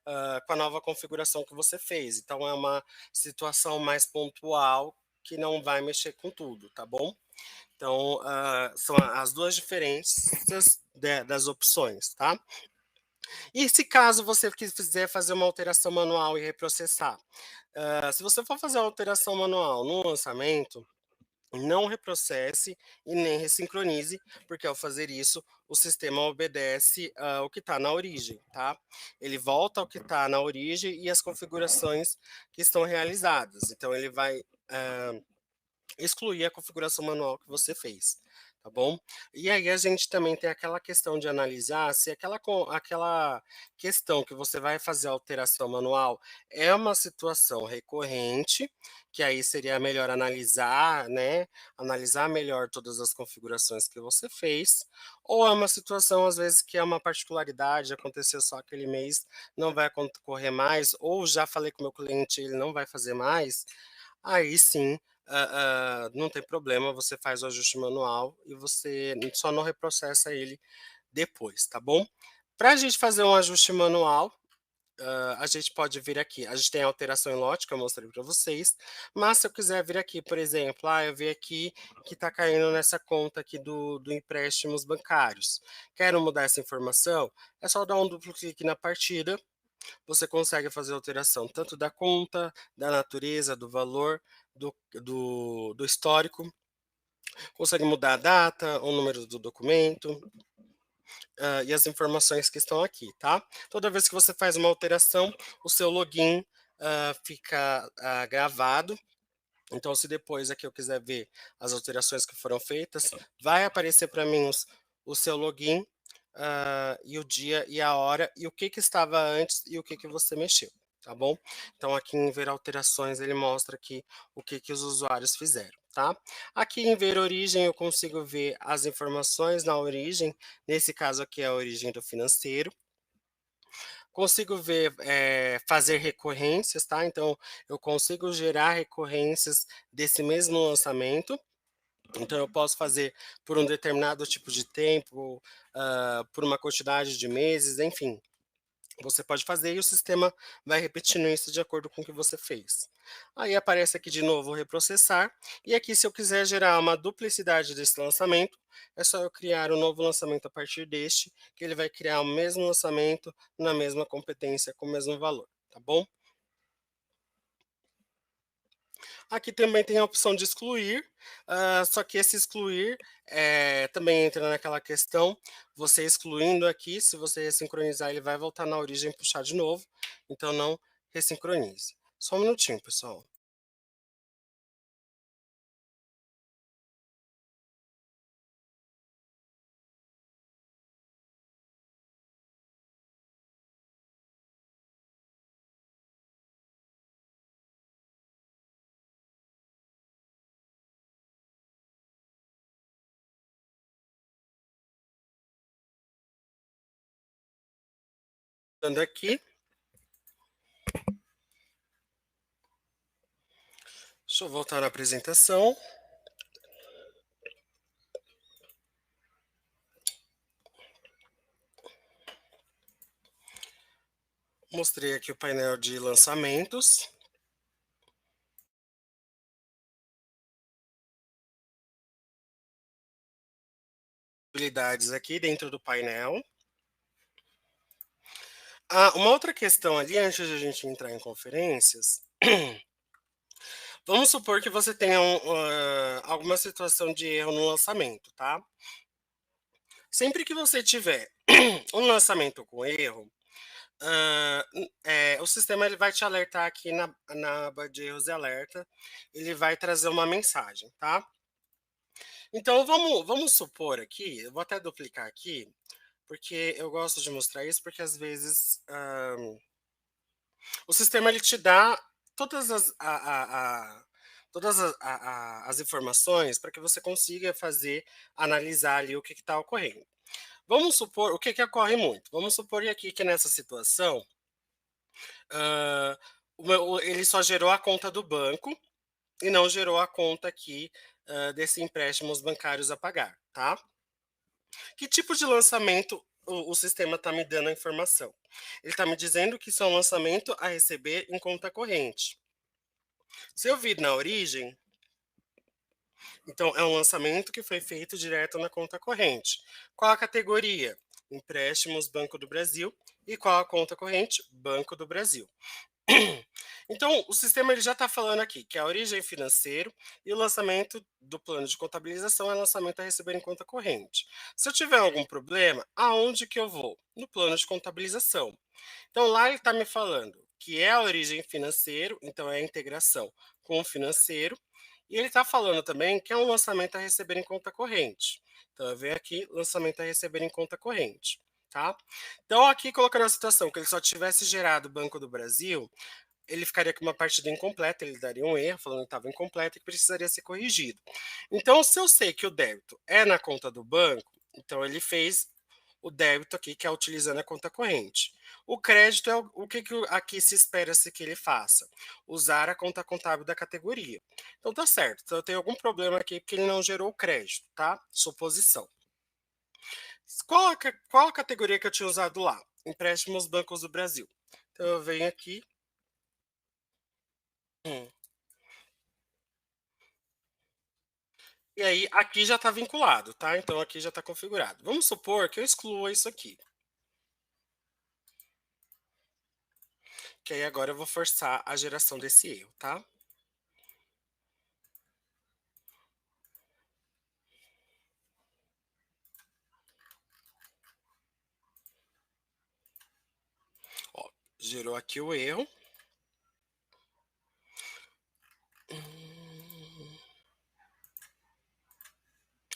com a nova configuração que você fez. Então é uma situação mais pontual que não vai mexer com tudo, tá bom? Então, são as duas diferenças das opções, tá? E se caso você quiser fazer uma alteração manual e reprocessar, se você for fazer uma alteração manual no lançamento, não reprocesse e nem ressincronize, porque ao fazer isso, o sistema obedece ao que está na origem, tá? Ele volta ao que está na origem e as configurações que estão realizadas. Então, ele vai excluir a configuração manual que você fez, tá bom? E aí a gente também tem aquela questão de analisar se aquela questão que você vai fazer a alteração manual é uma situação recorrente, que aí seria melhor analisar, né? Analisar melhor todas as configurações que você fez, ou é uma situação, às vezes, que é uma particularidade, aconteceu só aquele mês, não vai ocorrer mais, ou já falei com o meu cliente, ele não vai fazer mais, aí sim, não tem problema, você faz o ajuste manual e você só não reprocessa ele depois, tá bom? Para a gente fazer um ajuste manual, a gente pode vir aqui, a gente tem a alteração em lote que eu mostrei para vocês, mas se eu quiser vir aqui, por exemplo, eu vi aqui que está caindo nessa conta aqui do empréstimos bancários. Quero mudar essa informação? É só dar um duplo clique na partida, você consegue fazer alteração tanto da conta, da natureza, do valor, do histórico, consegue mudar a data, o número do documento, e as informações que estão aqui, tá? Toda vez que você faz uma alteração, o seu login fica gravado. Então, se depois aqui eu quiser ver as alterações que foram feitas, vai aparecer para mim o seu login, e o dia e a hora, e o que estava antes e o que você mexeu, tá bom? Então, aqui em ver alterações, ele mostra aqui o que os usuários fizeram, tá? Aqui em ver origem, eu consigo ver as informações na origem, nesse caso aqui é a origem do financeiro. Consigo ver, fazer recorrências, tá? Então, eu consigo gerar recorrências desse mesmo lançamento. Então, eu posso fazer por um determinado tipo de tempo, por uma quantidade de meses, enfim. Você pode fazer e o sistema vai repetindo isso de acordo com o que você fez. Aí aparece aqui de novo reprocessar, e aqui se eu quiser gerar uma duplicidade desse lançamento, é só eu criar um novo lançamento a partir deste, que ele vai criar o mesmo lançamento na mesma competência com o mesmo valor, tá bom? Aqui também tem a opção de excluir, só que esse excluir também entra naquela questão, você excluindo aqui, se você ressincronizar, ele vai voltar na origem e puxar de novo, então não ressincronize. Só um minutinho, pessoal. Dando aqui, deixa eu voltar na apresentação. Mostrei aqui o painel de lançamentos. Habilidades aqui dentro do painel. Uma outra questão ali, antes de a gente entrar em conferências, vamos supor que você tenha alguma situação de erro no lançamento, tá? Sempre que você tiver um lançamento com erro, o sistema ele vai te alertar aqui na aba de erros e alerta, ele vai trazer uma mensagem, tá? Então vamos supor aqui, eu vou até duplicar aqui, porque eu gosto de mostrar isso, porque às vezes, o sistema ele te dá todas as todas as informações para que você consiga fazer analisar ali o que está ocorrendo. Vamos supor o que que ocorre muito, vamos supor aqui que nessa situação, hã, ele só gerou a conta do banco e não gerou a conta aqui, desse empréstimos bancários a pagar, tá. Que tipo de lançamento o sistema está me dando a informação? Ele está me dizendo que isso é um lançamento a receber em conta corrente. Se eu vir na origem, então é um lançamento que foi feito direto na conta corrente. Qual a categoria? Empréstimos Banco do Brasil. E qual a conta corrente? Banco do Brasil. Então, o sistema ele já está falando aqui que a origem é financeiro e o lançamento do plano de contabilização é lançamento a receber em conta corrente. Se eu tiver algum problema, aonde que eu vou? No plano de contabilização. Então, lá ele está me falando que é a origem financeiro, então é a integração com o financeiro, e ele está falando também que é um lançamento a receber em conta corrente. Então, eu venho aqui, lançamento a receber em conta corrente. Tá? Então, aqui colocando a situação que ele só tivesse gerado o Banco do Brasil, ele ficaria com uma partida incompleta, ele daria um erro, falando que estava incompleta e que precisaria ser corrigido. Então, se eu sei que o débito é na conta do banco, então ele fez o débito aqui, que é utilizando a conta corrente. O crédito é o que, aqui se espera-se que ele faça? Usar a conta contábil da categoria. Então tá certo. Então eu tenho algum problema aqui porque ele não gerou o crédito, tá? Suposição. Qual a categoria que eu tinha usado lá? Empréstimos bancos do Brasil. Então eu venho aqui. hum, E aí, aqui já está vinculado, tá? Então aqui já está configurado. Vamos supor que eu exclua isso aqui, que aí agora eu vou forçar a geração desse erro, tá? Ó, gerou aqui o erro. Hum,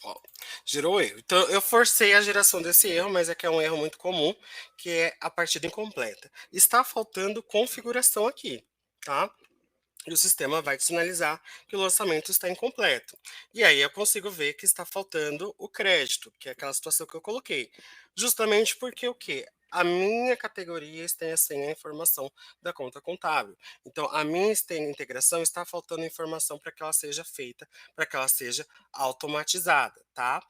Ó, gerou erro. Então eu forcei a geração desse erro, mas é que é um erro muito comum, que é a partida incompleta. Está faltando configuração aqui, tá? E o sistema vai te sinalizar que o lançamento está incompleto. E aí eu consigo ver que está faltando o crédito, que é aquela situação que eu coloquei. Justamente porque o quê? A minha categoria tem sem a informação da conta contábil. Então, a minha integração está faltando informação para que ela seja feita, para que ela seja automatizada, tá?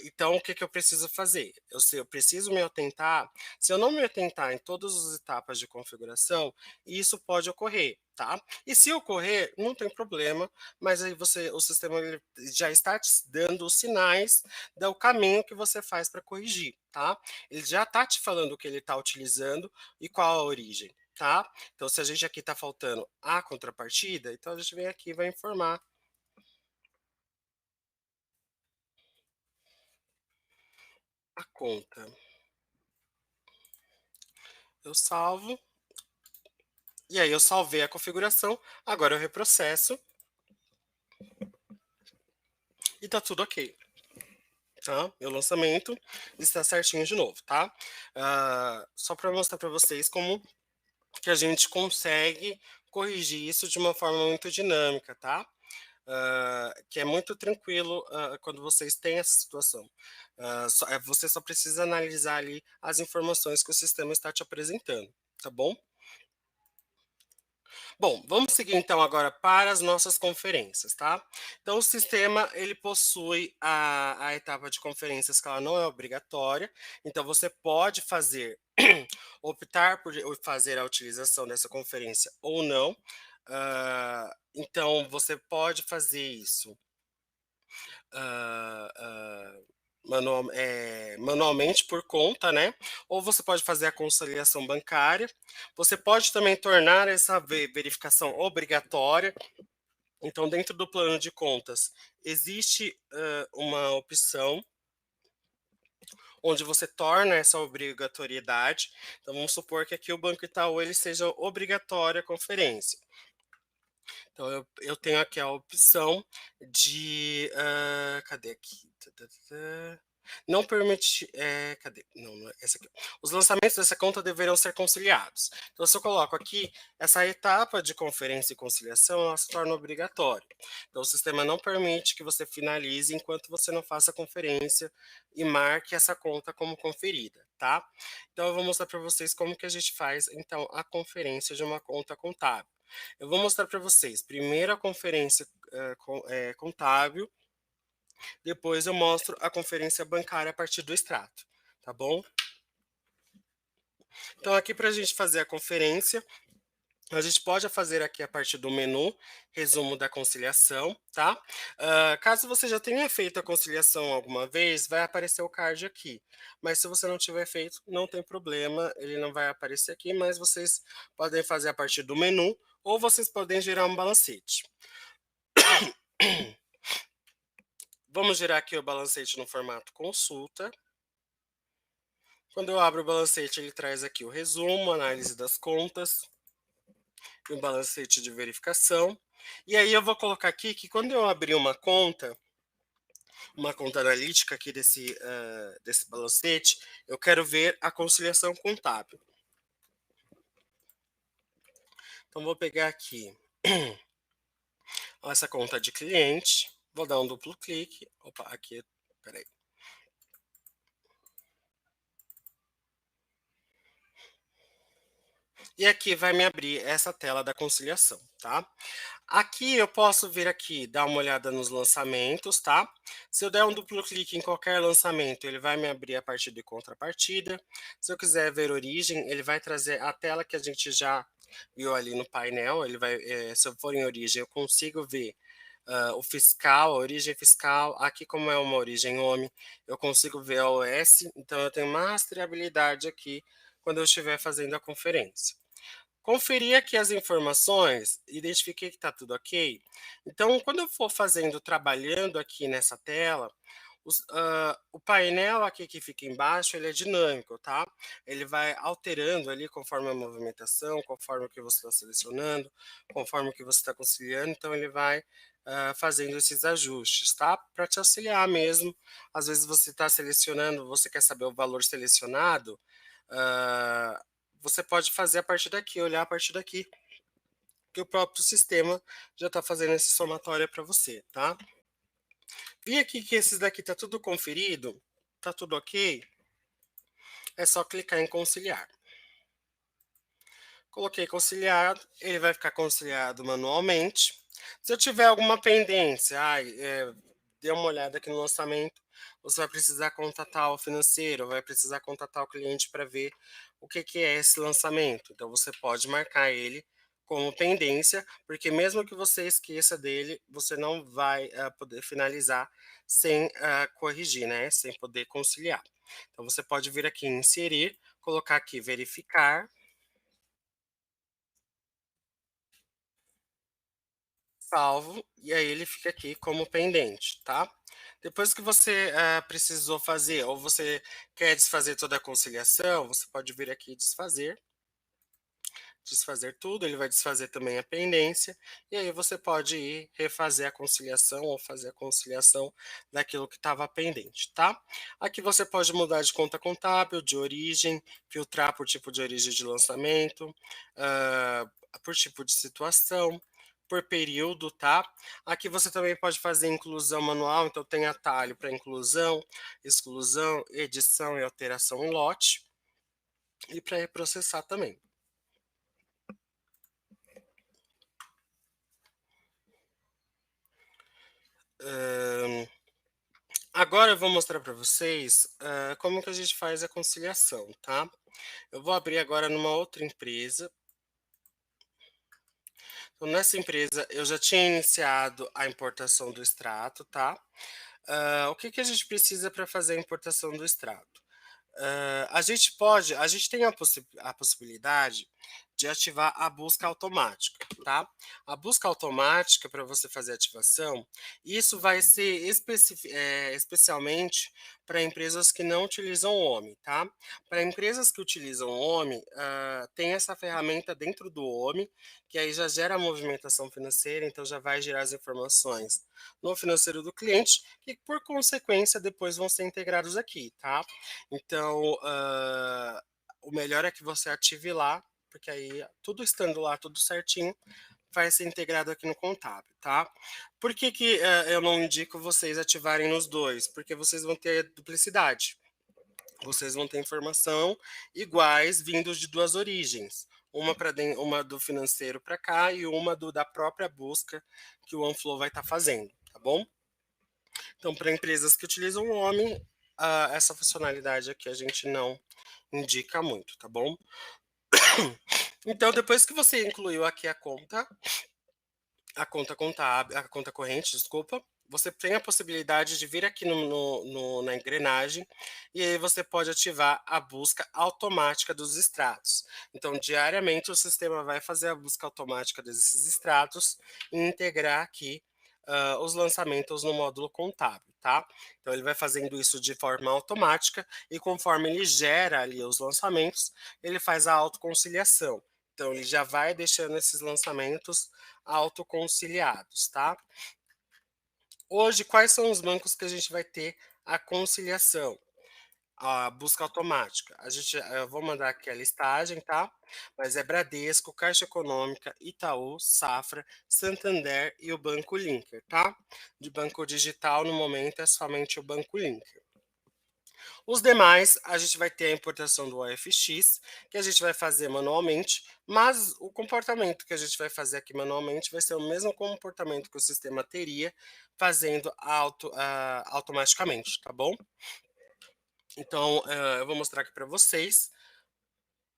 Então, o que, que eu preciso fazer? Eu preciso me atentar. Se eu não me atentar em todas as etapas de configuração, isso pode ocorrer, tá? E se ocorrer, não tem problema, mas aí o sistema ele já está te dando os sinais do caminho que você faz para corrigir, tá? Ele já está te falando o que ele está utilizando e qual a origem, tá? Então, se a gente aqui está faltando a contrapartida, então a gente vem aqui e vai informar a conta. Eu salvo, e aí eu salvei a configuração, agora eu reprocesso e tá tudo ok. Tá? Meu lançamento está certinho de novo, tá? Só para mostrar para vocês como que a gente consegue corrigir isso de uma forma muito dinâmica, tá? Que é muito tranquilo quando vocês têm essa situação. Você só precisa analisar ali as informações que o sistema está te apresentando, tá bom? Bom, vamos seguir então agora para as nossas conferências, tá? Então, o sistema ele possui a etapa de conferências que ela não é obrigatória, então você pode fazer, optar por fazer a utilização dessa conferência ou não. Então, você pode fazer isso ah, ah, manualmente por conta, né? Ou você pode fazer a conciliação bancária. Você pode também tornar essa verificação obrigatória. Então, dentro do plano de contas, existe uma opção onde você torna essa obrigatoriedade. Então, vamos supor que aqui o Banco Itaú ele seja obrigatória a conferência. Então, eu tenho aqui a opção de. Cadê aqui? Não permite cadê? Não, não é essa aqui. Os lançamentos dessa conta deverão ser conciliados. Então, se eu coloco aqui, essa etapa de conferência e conciliação, ela se torna obrigatória. Então, o sistema não permite que você finalize enquanto você não faça a conferência e marque essa conta como conferida, tá? Então, eu vou mostrar para vocês como que a gente faz, então, a conferência de uma conta contábil. Eu vou mostrar para vocês, primeiro a conferência contábil, depois eu mostro a conferência bancária a partir do extrato, tá bom? Então, aqui para a gente fazer a conferência, a gente pode fazer aqui a partir do menu, resumo da conciliação, tá? Caso você já tenha feito a conciliação alguma vez, vai aparecer o card aqui. Mas se você não tiver feito, não tem problema, ele não vai aparecer aqui, mas vocês podem fazer a partir do menu, ou vocês podem gerar um balancete. Vamos gerar aqui o balancete no formato consulta. Quando eu abro o balancete, ele traz aqui o resumo, análise das contas e um balancete de verificação. E aí eu vou colocar aqui que quando eu abrir uma conta analítica aqui desse balancete, eu quero ver a conciliação contábil. Então vou pegar aqui essa conta de cliente, vou dar um duplo clique. Opa, aqui, peraí. E aqui vai me abrir essa tela da conciliação, tá? Aqui eu posso vir aqui, dar uma olhada nos lançamentos, tá? Se eu der um duplo clique em qualquer lançamento, ele vai me abrir a partir de contrapartida. Se eu quiser ver origem, ele vai trazer a tela que a gente já viu ali no painel. Ele vai, se eu for em origem, eu consigo ver o fiscal, a origem fiscal. Aqui, como é uma origem OMI, eu consigo ver a OS, então eu tenho rastreabilidade aqui quando eu estiver fazendo a conferência. Conferi aqui as informações, identifiquei que está tudo ok. Então, quando eu for fazendo, trabalhando aqui nessa tela, o painel aqui que fica embaixo, ele é dinâmico, tá? Ele vai alterando ali conforme a movimentação, conforme o que você está selecionando, conforme o que você está conciliando, então ele vai fazendo esses ajustes, tá? Para te auxiliar mesmo. Às vezes você está selecionando, você quer saber o valor selecionado, ah, você pode fazer a partir daqui, olhar a partir daqui, que o próprio sistema já está fazendo esse somatório para você, tá? Vi aqui que esses daqui tá tudo conferido, tá tudo ok, é só clicar em conciliar. Coloquei conciliado, ele vai ficar conciliado manualmente. Se eu tiver alguma pendência, dê uma olhada aqui no lançamento, você vai precisar contatar o financeiro, vai precisar contatar o cliente para ver o que, que é esse lançamento. Então você pode marcar ele como pendência, porque mesmo que você esqueça dele, você não vai poder finalizar sem corrigir, né? Sem poder conciliar. Então você pode vir aqui em inserir, colocar aqui verificar, salvo, e aí ele fica aqui como pendente, tá? Depois que você precisou fazer, ou você quer desfazer toda a conciliação, você pode vir aqui e desfazer tudo, ele vai desfazer também a pendência, e aí você pode ir refazer a conciliação ou fazer a conciliação daquilo que estava pendente, tá? Aqui você pode mudar de conta contábil, de origem, filtrar por tipo de origem de lançamento, por tipo de situação, por período, tá? Aqui você também pode fazer inclusão manual, então tem atalho para inclusão, exclusão, edição e alteração em lote, e para reprocessar também. Ahn, Agora eu vou mostrar para vocês como que a gente faz a conciliação, tá? Eu vou abrir agora numa outra empresa. Então, nessa empresa, eu já tinha iniciado a importação do extrato, tá? O que que a gente precisa para fazer a importação do extrato? A gente tem a possibilidade de ativar a busca automática, tá? A busca automática, para você fazer a ativação, isso vai ser especialmente para empresas que não utilizam o OMI, tá? Para empresas que utilizam o OMI, tem essa ferramenta dentro do OMI, que aí já gera a movimentação financeira, então já vai gerar as informações no financeiro do cliente, que por consequência depois vão ser integrados aqui, tá? Então, o melhor é que você ative lá, porque aí tudo estando lá, tudo certinho, vai ser integrado aqui no contábil, tá? Por que que eu não indico vocês ativarem nos dois? Porque vocês vão ter duplicidade. Vocês vão ter informação iguais vindos de duas origens. Uma do financeiro para cá e uma da própria busca que o OneFlow vai estar fazendo, tá bom? Então, para empresas que utilizam o OMI, essa funcionalidade aqui a gente não indica muito, tá bom? Então, depois que você incluiu aqui a conta contábil, a conta corrente, desculpa, você tem a possibilidade de vir aqui na engrenagem e aí você pode ativar a busca automática dos extratos. Então, diariamente o sistema vai fazer a busca automática desses extratos e integrar aqui os lançamentos no módulo contábil, tá? Então, ele vai fazendo isso de forma automática e conforme ele gera ali os lançamentos, ele faz a autoconciliação. Então, ele já vai deixando esses lançamentos autoconciliados, tá? Hoje, quais são os bancos que a gente vai ter a conciliação? A busca automática. Eu vou mandar aqui a listagem, tá? Mas é Bradesco, Caixa Econômica, Itaú, Safra, Santander e o Banco Linker, tá? De banco digital, no momento, é somente o Banco Linker. Os demais, a gente vai ter a importação do OFX, que a gente vai fazer manualmente, mas o comportamento que a gente vai fazer aqui manualmente vai ser o mesmo comportamento que o sistema teria fazendo automaticamente, tá bom? Então, eu vou mostrar aqui para vocês,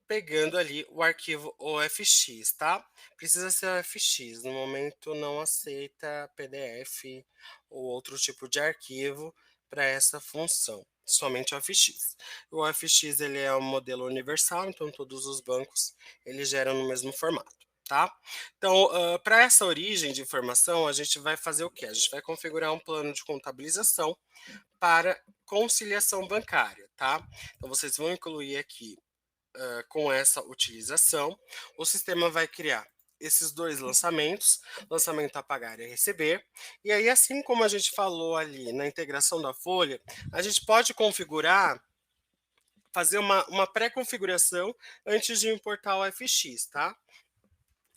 pegando ali o arquivo OFX, tá? Precisa ser OFX, no momento não aceita PDF ou outro tipo de arquivo para essa função, somente OFX. O OFX ele é um modelo universal, então todos os bancos eles geram no mesmo formato, tá? Então, para essa origem de informação, a gente vai fazer o quê? A gente vai configurar um plano de contabilização para conciliação bancária, tá? Então, vocês vão incluir aqui com essa utilização, o sistema vai criar esses dois lançamentos, lançamento a pagar e a receber. E aí, assim como a gente falou ali na integração da folha, a gente pode configurar, fazer uma pré-configuração antes de importar o FX, tá?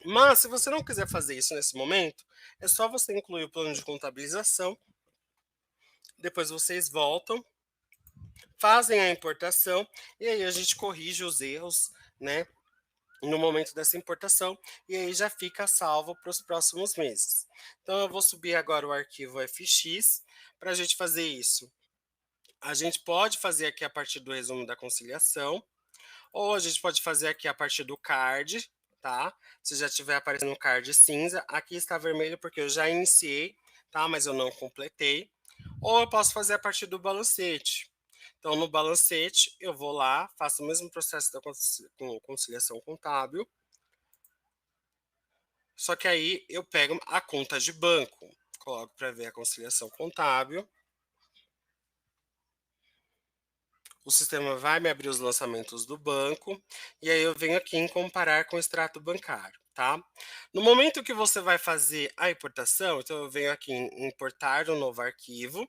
Mas se você não quiser fazer isso nesse momento, é só você incluir o plano de contabilização, depois vocês voltam, fazem a importação e aí a gente corrige os erros, né? No momento dessa importação, e aí já fica salvo para os próximos meses. Então, eu vou subir agora o arquivo FX para a gente fazer isso. A gente pode fazer aqui a partir do resumo da conciliação, ou a gente pode fazer aqui a partir do card, tá? Se já tiver aparecendo o card cinza, aqui está vermelho porque eu já iniciei, tá? Mas eu não completei. Ou eu posso fazer a partir do balancete. Então, no balancete, eu vou lá, faço o mesmo processo da conciliação contábil, só que aí eu pego a conta de banco, coloco para ver a conciliação contábil. O sistema vai me abrir os lançamentos do banco e aí eu venho aqui em comparar com o extrato bancário, tá? No momento que você vai fazer a importação, então eu venho aqui em importar um novo arquivo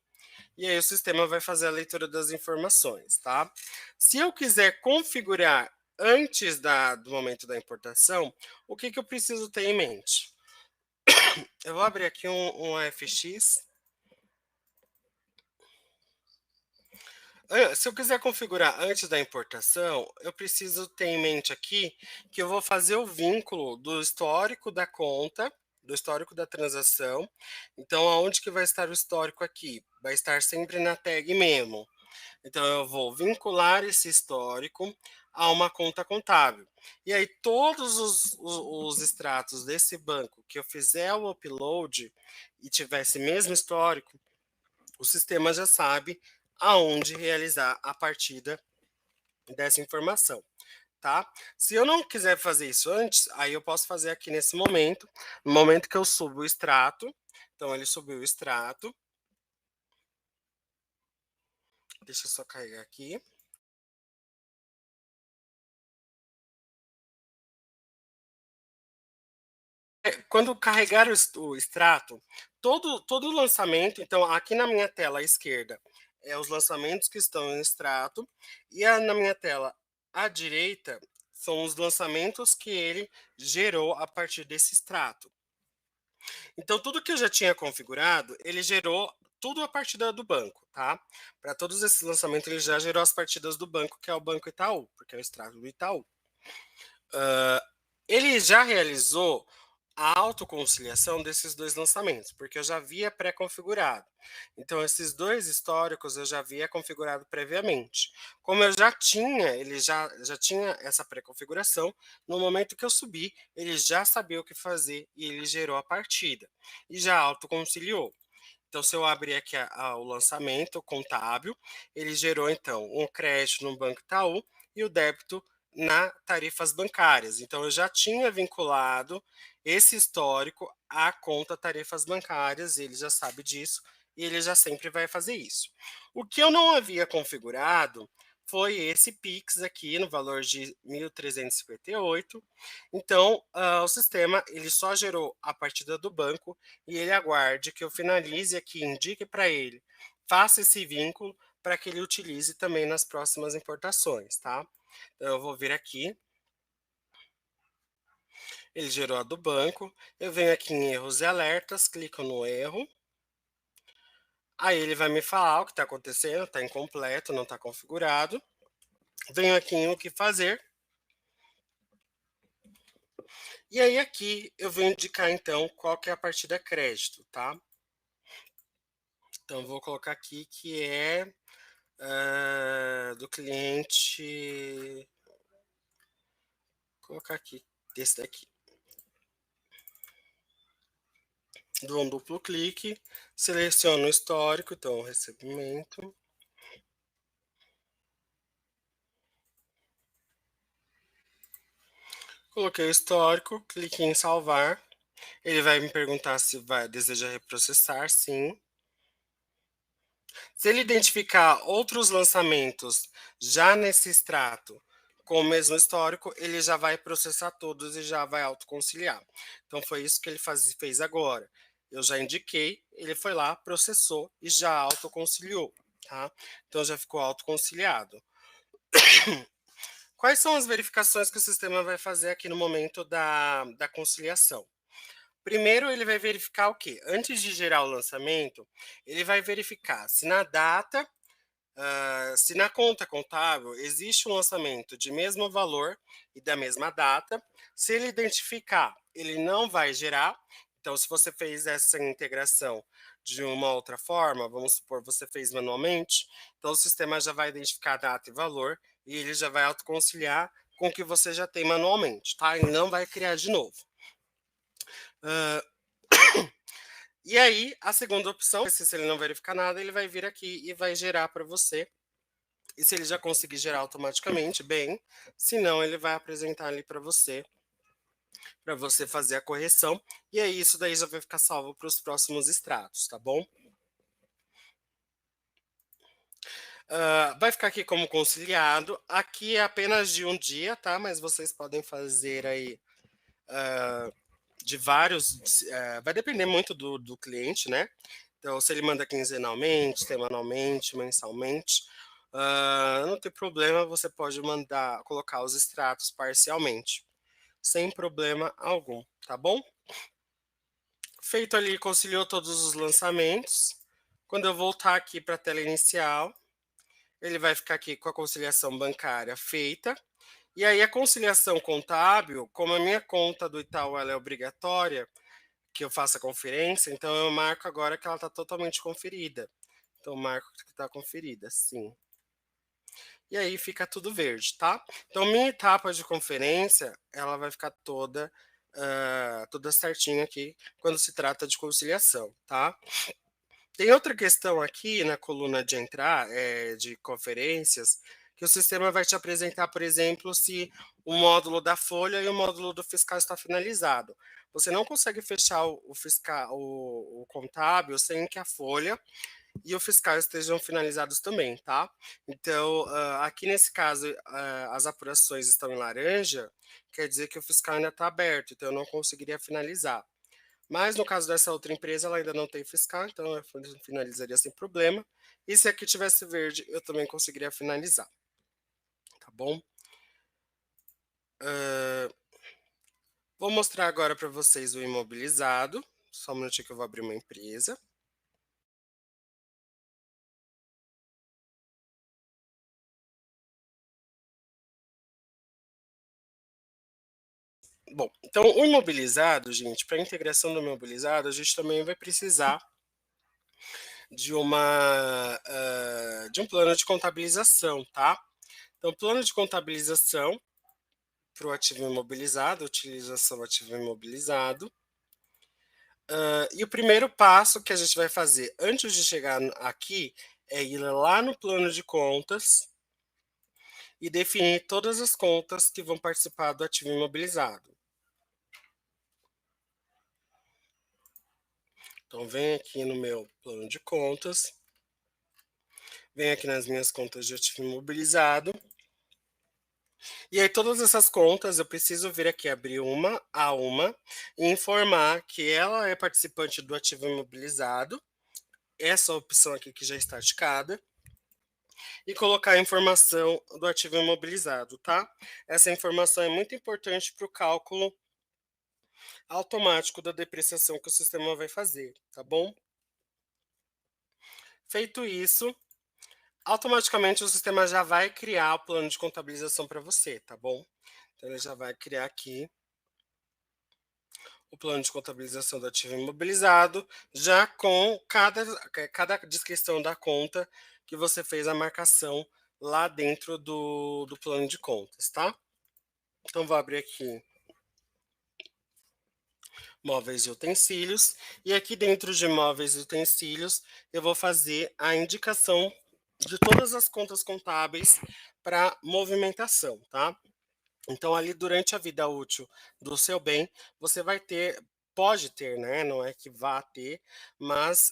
e aí o sistema vai fazer a leitura das informações, tá? Se eu quiser configurar antes do momento da importação, o que eu preciso ter em mente? Eu vou abrir aqui um AFX. Se eu quiser configurar antes da importação, eu preciso ter em mente aqui que eu vou fazer o vínculo do histórico da conta, do histórico da transação. Então, aonde que vai estar o histórico aqui? Vai estar sempre na tag memo. Então, eu vou vincular esse histórico a uma conta contábil. E aí, todos os extratos desse banco que eu fizer o upload e tiver esse mesmo histórico, o sistema já sabe aonde realizar a partida dessa informação, tá? Se eu não quiser fazer isso antes, aí eu posso fazer aqui nesse momento, no momento que eu subo o extrato. Então ele subiu o extrato. Deixa eu só carregar aqui. Quando carregar o extrato, todo o lançamento, então aqui na minha tela à esquerda, é os lançamentos que estão em extrato, e na minha tela à direita são os lançamentos que ele gerou a partir desse extrato. Então tudo que eu já tinha configurado, ele gerou tudo a partir do banco, tá? Para todos esses lançamentos, ele já gerou as partidas do banco, que é o Banco Itaú, porque é o extrato do Itaú. Ele já realizou a autoconciliação desses dois lançamentos, porque eu já havia pré-configurado. Então, esses dois históricos eu já havia configurado previamente. Como eu já tinha, ele já tinha essa pré-configuração, no momento que eu subi, ele já sabia o que fazer e ele gerou a partida. E já autoconciliou. Então, se eu abrir aqui o lançamento contábil, ele gerou então um crédito no Banco Itaú e o débito na tarifas bancárias. Então, eu já tinha vinculado esse histórico à conta tarifas bancárias, ele já sabe disso e ele já sempre vai fazer isso. O que eu não havia configurado foi esse Pix aqui no valor de 1.358. Então, o sistema ele só gerou a partida do banco e ele aguarde que eu finalize aqui, indique para ele, faça esse vínculo para que ele utilize também nas próximas importações, tá? Então, eu vou vir aqui, ele gerou a do banco, eu venho aqui em erros e alertas, clico no erro, aí ele vai me falar o que está acontecendo, está incompleto, não está configurado, venho aqui em o que fazer, e aí aqui eu vou indicar então qual que é a partida crédito, tá? Então vou colocar aqui que é do cliente. Vou colocar aqui, desse daqui. Dou um duplo clique, seleciono o histórico, então recebimento. Coloquei o histórico, clique em salvar. Ele vai me perguntar se deseja reprocessar, sim. Se ele identificar outros lançamentos já nesse extrato com o mesmo histórico, ele já vai processar todos e já vai autoconciliar. Então foi isso que ele fez agora. Eu já indiquei, ele foi lá, processou e já autoconciliou, tá? Então já ficou autoconciliado. Quais são as verificações que o sistema vai fazer aqui no momento da conciliação? Primeiro, ele vai verificar o quê? Antes de gerar o lançamento, ele vai verificar se na data se na conta contábil existe um lançamento de mesmo valor e da mesma data, se ele identificar, ele não vai gerar. Então, se você fez essa integração de uma outra forma, vamos supor, você fez manualmente, então o sistema já vai identificar data e valor e ele já vai autoconciliar com o que você já tem manualmente, tá? Ele não vai criar de novo. Ah, e aí, a segunda opção, se ele não verificar nada, ele vai vir aqui e vai gerar para você. E se ele já conseguir gerar automaticamente, bem. Se não, ele vai apresentar ali para você fazer a correção. E aí, isso daí já vai ficar salvo para os próximos extratos, tá bom? Vai ficar aqui como conciliado. Aqui é apenas de um dia, tá? Mas vocês podem fazer aí de vários. Vai depender muito do cliente, né? Então, se ele manda quinzenalmente, semanalmente, mensalmente, não tem problema, você pode mandar colocar os extratos parcialmente, sem problema algum, tá bom? Feito ali, conciliou todos os lançamentos. Quando eu voltar aqui para a tela inicial, ele vai ficar aqui com a conciliação bancária feita. E aí a conciliação contábil, como a minha conta do Itaú ela é obrigatória, que eu faça a conferência, então eu marco agora que ela está totalmente conferida. Então eu marco que está conferida, sim. E aí fica tudo verde, tá? Então minha etapa de conferência, ela vai ficar toda certinha aqui quando se trata de conciliação, tá? Tem outra questão aqui na coluna de entrar, de conferências, que o sistema vai te apresentar, por exemplo, se o módulo da folha e o módulo do fiscal está finalizado. Você não consegue fechar o contábil sem que a folha e o fiscal estejam finalizados também, tá? Então, aqui nesse caso, as apurações estão em laranja, quer dizer que o fiscal ainda está aberto, então eu não conseguiria finalizar. Mas no caso dessa outra empresa, ela ainda não tem fiscal, então eu finalizaria sem problema. E se aqui tivesse verde, eu também conseguiria finalizar, tá bom? Hã, vou mostrar agora para vocês o imobilizado. Só um minutinho que eu vou abrir uma empresa. Bom, então o imobilizado, gente, para a integração do imobilizado, a gente também vai precisar de um plano de contabilização, tá? Então, plano de contabilização para o ativo imobilizado, utilização ativo imobilizado. E o primeiro passo que a gente vai fazer antes de chegar aqui é ir lá no plano de contas e definir todas as contas que vão participar do ativo imobilizado. Então, vem aqui no meu plano de contas, vem aqui nas minhas contas de ativo imobilizado. E aí, todas essas contas, eu preciso vir aqui abrir uma a uma e informar que ela é participante do ativo imobilizado, essa opção aqui que já está ticada, e colocar a informação do ativo imobilizado, tá? Essa informação é muito importante para o cálculo automático da depreciação que o sistema vai fazer, tá bom? Feito isso, automaticamente o sistema já vai criar o plano de contabilização para você, tá bom? Então ele já vai criar aqui o plano de contabilização do ativo imobilizado, já com cada descrição da conta que você fez a marcação lá dentro do plano de contas, tá? Então vou abrir aqui móveis e utensílios, e aqui dentro de móveis e utensílios eu vou fazer a indicação de todas as contas contábeis para movimentação, tá? Então, ali durante a vida útil do seu bem, você vai ter, pode ter, né? Não é que vá ter, mas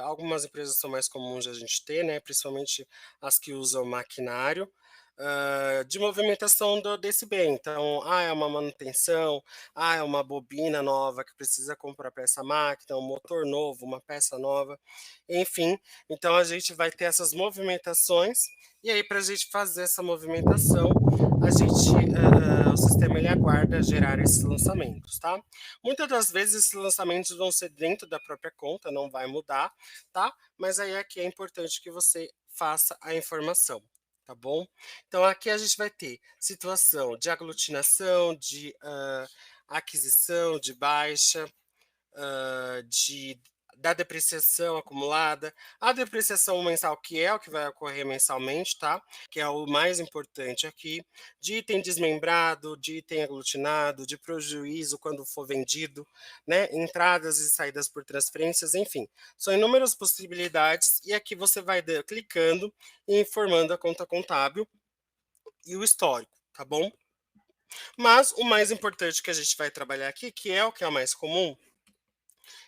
algumas empresas são mais comuns de a gente ter, né? Principalmente as que usam maquinário. De movimentação desse bem. Então, é uma manutenção, é uma bobina nova que precisa comprar para essa máquina, um motor novo, uma peça nova, enfim. Então, a gente vai ter essas movimentações, e aí, para a gente fazer essa movimentação, o sistema ele aguarda gerar esses lançamentos, tá? Muitas das vezes esses lançamentos vão ser dentro da própria conta, não vai mudar, tá? Mas aí aqui é importante que você faça a informação, tá bom? Então aqui a gente vai ter situação de aglutinação, de aquisição, de baixa, de da depreciação acumulada, a depreciação mensal, que é o que vai ocorrer mensalmente, tá? Que é o mais importante aqui, de item desmembrado, de item aglutinado, de prejuízo quando for vendido, né? Entradas e saídas por transferências, enfim. São inúmeras possibilidades e aqui você vai clicando e informando a conta contábil e o histórico, tá bom? Mas o mais importante que a gente vai trabalhar aqui, que é o que é o mais comum,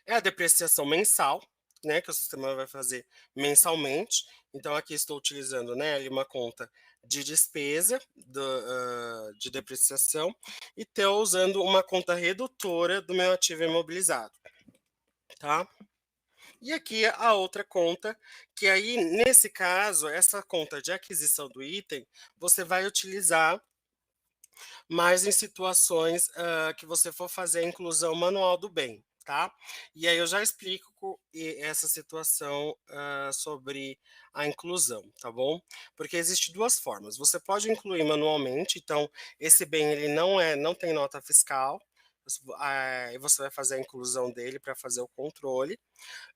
é a depreciação mensal, né, que o sistema vai fazer mensalmente. Então aqui estou utilizando, né, ali uma conta de despesa de depreciação e estou usando uma conta redutora do meu ativo imobilizado, tá? E aqui a outra conta, que aí nesse caso, essa conta de aquisição do item, você vai utilizar mas em situações, que você for fazer a inclusão manual do bem, tá. E aí eu já explico essa situação, sobre a inclusão, tá bom. Porque existe 2 formas, você pode incluir manualmente, então esse bem ele não tem nota fiscal, aí você vai fazer a inclusão dele para fazer o controle,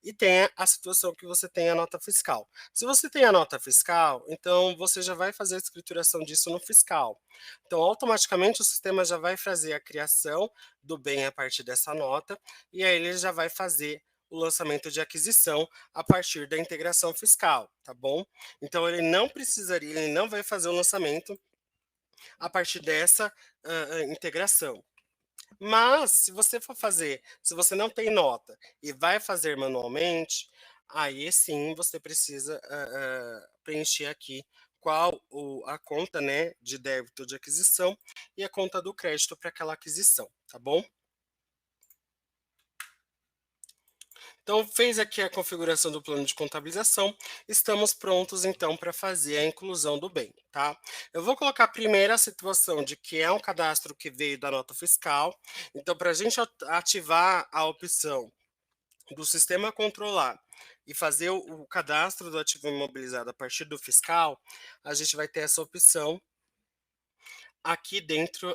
e tem a situação que você tem a nota fiscal. Se você tem a nota fiscal, então você já vai fazer a escrituração disso no fiscal. Então, automaticamente, o sistema já vai fazer a criação do bem a partir dessa nota, e aí ele já vai fazer o lançamento de aquisição a partir da integração fiscal, tá bom? Então ele não precisaria, ele não vai fazer o lançamento a partir dessa integração. Mas se você for fazer, se você não tem nota e vai fazer manualmente, aí sim você precisa preencher aqui qual a conta, né, de débito de aquisição e a conta do crédito para aquela aquisição, tá bom? Então, fez aqui a configuração do plano de contabilização, estamos prontos então para fazer a inclusão do bem, tá? Eu vou colocar primeiro a situação de que é um cadastro que veio da nota fiscal, então para a gente ativar a opção do sistema controlar e fazer o cadastro do ativo imobilizado a partir do fiscal, a gente vai ter essa opção aqui dentro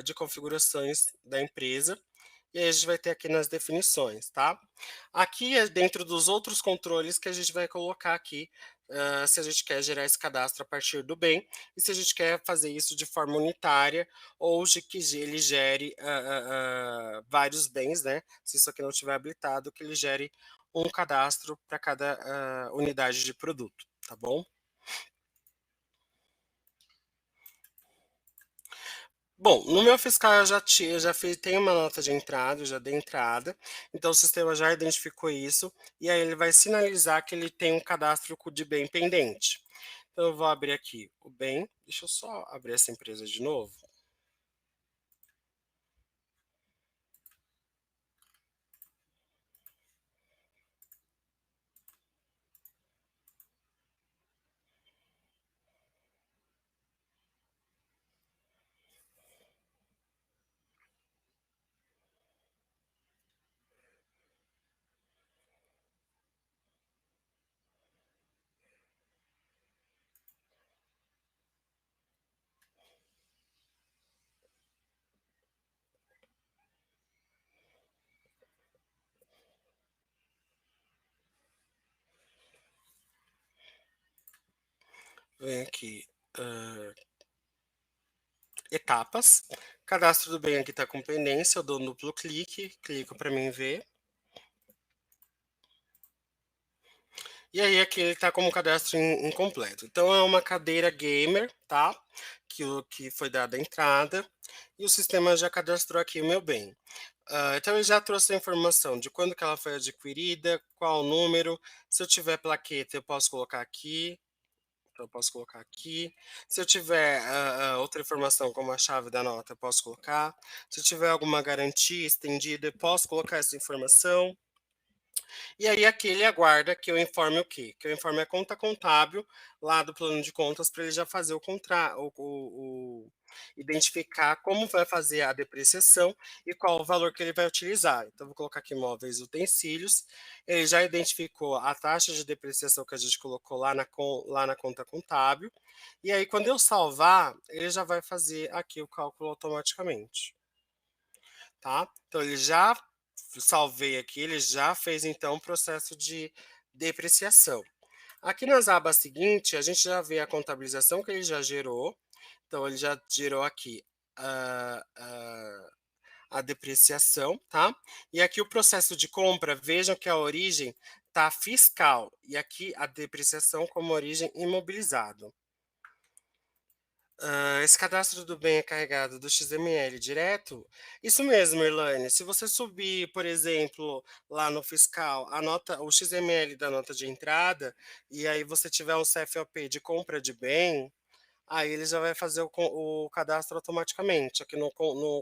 de configurações da empresa, e aí a gente vai ter aqui nas definições, tá? Aqui é dentro dos outros controles que a gente vai colocar aqui, se a gente quer gerar esse cadastro a partir do bem, e se a gente quer fazer isso de forma unitária, ou de que ele gere vários bens, né? Se isso aqui não estiver habilitado, que ele gere um cadastro para cada unidade de produto, tá bom? Bom, no meu fiscal eu já fiz, tem uma nota de entrada, eu já dei entrada, então o sistema já identificou isso, e aí ele vai sinalizar que ele tem um cadastro de bem pendente. Então eu vou abrir aqui o bem, deixa eu só abrir essa empresa de novo. Vem aqui, etapas, cadastro do bem aqui está com pendência, eu dou um duplo clique, clico para mim ver. E aí aqui ele está como cadastro incompleto. Então é uma cadeira gamer, tá? Que foi dada a entrada e o sistema já cadastrou aqui o meu bem. Então ele já trouxe a informação de quando que ela foi adquirida, qual o número. Se eu tiver plaqueta, eu posso colocar aqui. Então eu posso colocar aqui. Se eu tiver outra informação, como a chave da nota, eu posso colocar. Se eu tiver alguma garantia estendida, eu posso colocar essa informação. E aí aqui ele aguarda que eu informe o quê? Que eu informe a conta contábil lá do plano de contas para ele já fazer identificar como vai fazer a depreciação e qual o valor que ele vai utilizar. Então vou colocar aqui móveis e utensílios. Ele já identificou a taxa de depreciação que a gente colocou lá na conta contábil. E aí quando eu salvar, ele já vai fazer aqui o cálculo automaticamente, tá? Então ele já salvei aqui, ele já fez então o processo de depreciação. Aqui nas abas seguintes, a gente já vê a contabilização que ele já gerou. Então ele já gerou aqui a, a, a depreciação, tá? E aqui o processo de compra, vejam que a origem está fiscal e aqui a depreciação como origem imobilizado. Esse cadastro do bem é carregado do XML direto? Isso mesmo, Irlane. Se você subir, por exemplo, lá no fiscal, a nota, o XML da nota de entrada, e aí você tiver um CFOP de compra de bem, aí ele já vai fazer o cadastro automaticamente aqui no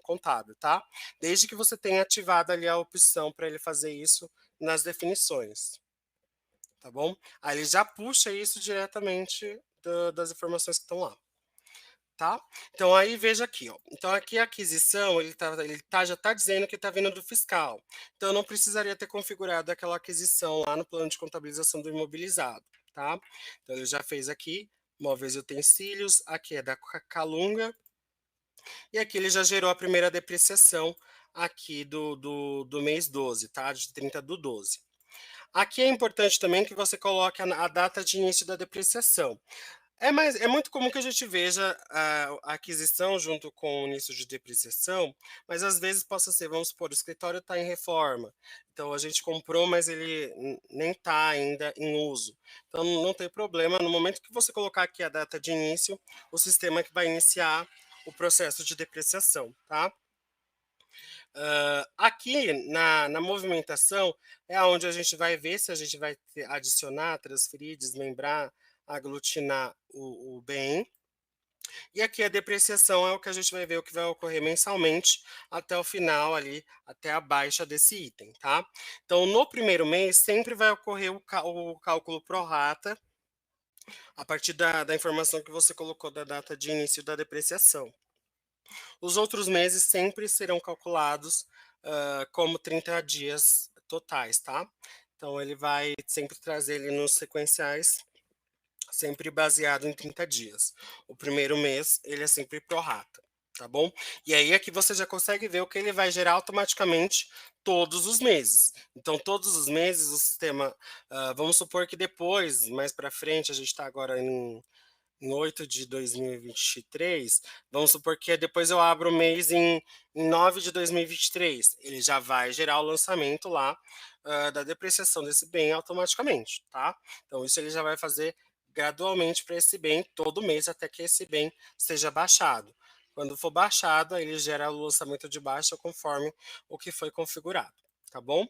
contábil, tá? Desde que você tenha ativado ali a opção para ele fazer isso nas definições, tá bom? Aí ele já puxa isso diretamente das informações que estão lá. Tá? Então aí veja aqui, ó. Então aqui a aquisição, já está dizendo que está vindo do fiscal. Então eu não precisaria ter configurado aquela aquisição lá no plano de contabilização do imobilizado, tá? Então ele já fez aqui, móveis e utensílios, aqui é da Calunga, e aqui ele já gerou a primeira depreciação aqui do mês 12, tá? De 30/12. Aqui é importante também que você coloque a data de início da depreciação. É muito comum que a gente veja a aquisição junto com o início de depreciação, mas às vezes possa ser, vamos supor, o escritório está em reforma, então a gente comprou, mas ele nem está ainda em uso. Então não tem problema, no momento que você colocar aqui a data de início, o sistema que vai iniciar o processo de depreciação, tá? Aqui na movimentação é onde a gente vai ver se a gente vai adicionar, transferir, desmembrar, aglutinar o bem. E aqui a depreciação é o que a gente vai ver o que vai ocorrer mensalmente até o final ali, até a baixa desse item, tá? Então, no primeiro mês, sempre vai ocorrer o cálculo pro rata, a partir da informação que você colocou da data de início da depreciação. Os outros meses sempre serão calculados como 30 dias totais, tá? Então, ele vai sempre trazer ele nos sequenciais, sempre baseado em 30 dias. O primeiro mês, ele é sempre pro rata, tá bom? E aí aqui você já consegue ver o que ele vai gerar automaticamente todos os meses. Então, todos os meses o sistema, vamos supor que depois, mais para frente, a gente está agora em 8 de 2023, vamos supor que depois eu abro o mês em 9 de 2023, ele já vai gerar o lançamento lá da depreciação desse bem automaticamente, tá? Então isso ele já vai fazer gradualmente para esse bem todo mês até que esse bem seja baixado. Quando for baixado, aí ele gera o lançamento de baixa conforme o que foi configurado, tá bom?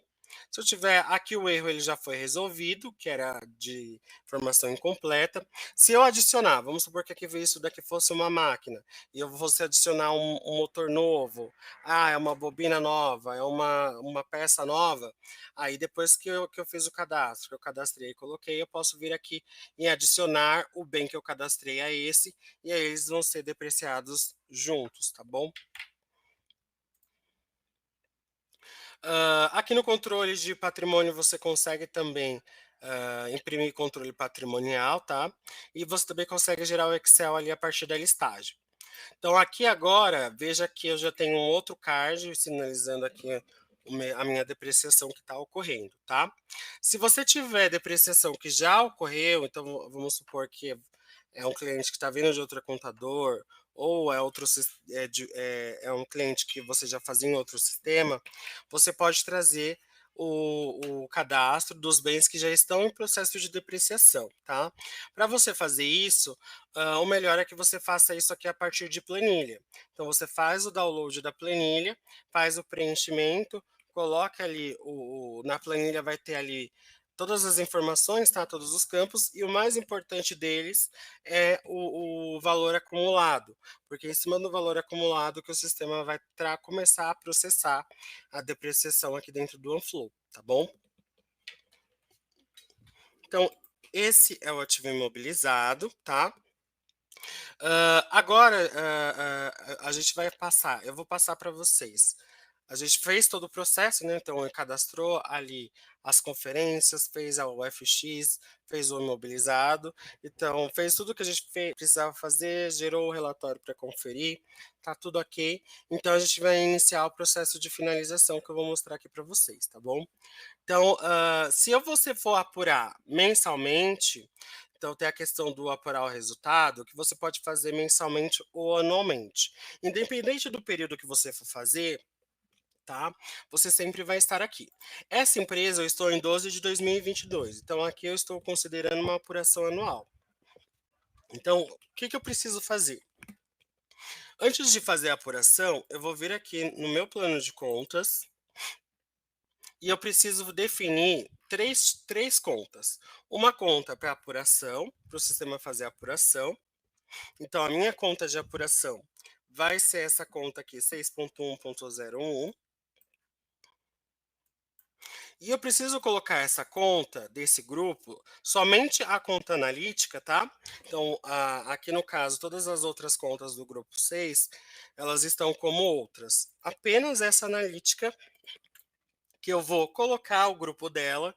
Se eu tiver aqui o erro ele já foi resolvido, que era de informação incompleta. Se eu adicionar, vamos supor que aqui isso daqui fosse uma máquina, e eu fosse adicionar um motor novo, é uma bobina nova, é uma peça nova, aí depois que eu fiz o cadastro, que eu cadastrei e coloquei, eu posso vir aqui em adicionar o bem que eu cadastrei a esse, e aí eles vão ser depreciados juntos, tá bom? Aqui no controle de patrimônio você consegue também imprimir controle patrimonial, tá? E você também consegue gerar o Excel ali a partir da listagem. Então aqui agora, veja que eu já tenho um outro card sinalizando aqui a minha depreciação que está ocorrendo, tá? Se você tiver depreciação que já ocorreu, então vamos supor que é um cliente que está vindo de outro contador, ou é outro é um cliente que você já fazia em outro sistema, você pode trazer o cadastro dos bens que já estão em processo de depreciação, tá? Para você fazer isso, o melhor é que você faça isso aqui a partir de planilha. Então você faz o download da planilha, faz o preenchimento, coloca ali na planilha vai ter ali todas as informações, tá? Todos os campos, e o mais importante deles é o valor acumulado, porque é em cima do valor acumulado que o sistema vai começar a processar a depreciação aqui dentro do OneFlow, tá bom? Então, esse é o ativo imobilizado, tá? Agora, a gente vai passar, eu vou passar para vocês. A gente fez todo o processo, né? Então, cadastrou ali as conferências, fez a UFX, fez o imobilizado. Então, fez tudo que a gente precisava fazer, gerou o relatório para conferir, tá tudo ok. Então, a gente vai iniciar o processo de finalização que eu vou mostrar aqui para vocês, tá bom? Então, se você for apurar mensalmente, então tem a questão do apurar o resultado, que você pode fazer mensalmente ou anualmente. Independente do período que você for fazer, tá? Você sempre vai estar aqui. Essa empresa eu estou em 12 de 2022, então aqui eu estou considerando uma apuração anual. Então, o que eu preciso fazer? Antes de fazer a apuração, eu vou vir aqui no meu plano de contas e eu preciso definir três contas. Uma conta para apuração, para o sistema fazer a apuração. Então, a minha conta de apuração vai ser essa conta aqui, 6.1.01. E eu preciso colocar essa conta desse grupo, somente a conta analítica, tá? Então, aqui no caso, todas as outras contas do grupo 6, elas estão como outras. Apenas essa analítica que eu vou colocar o grupo dela.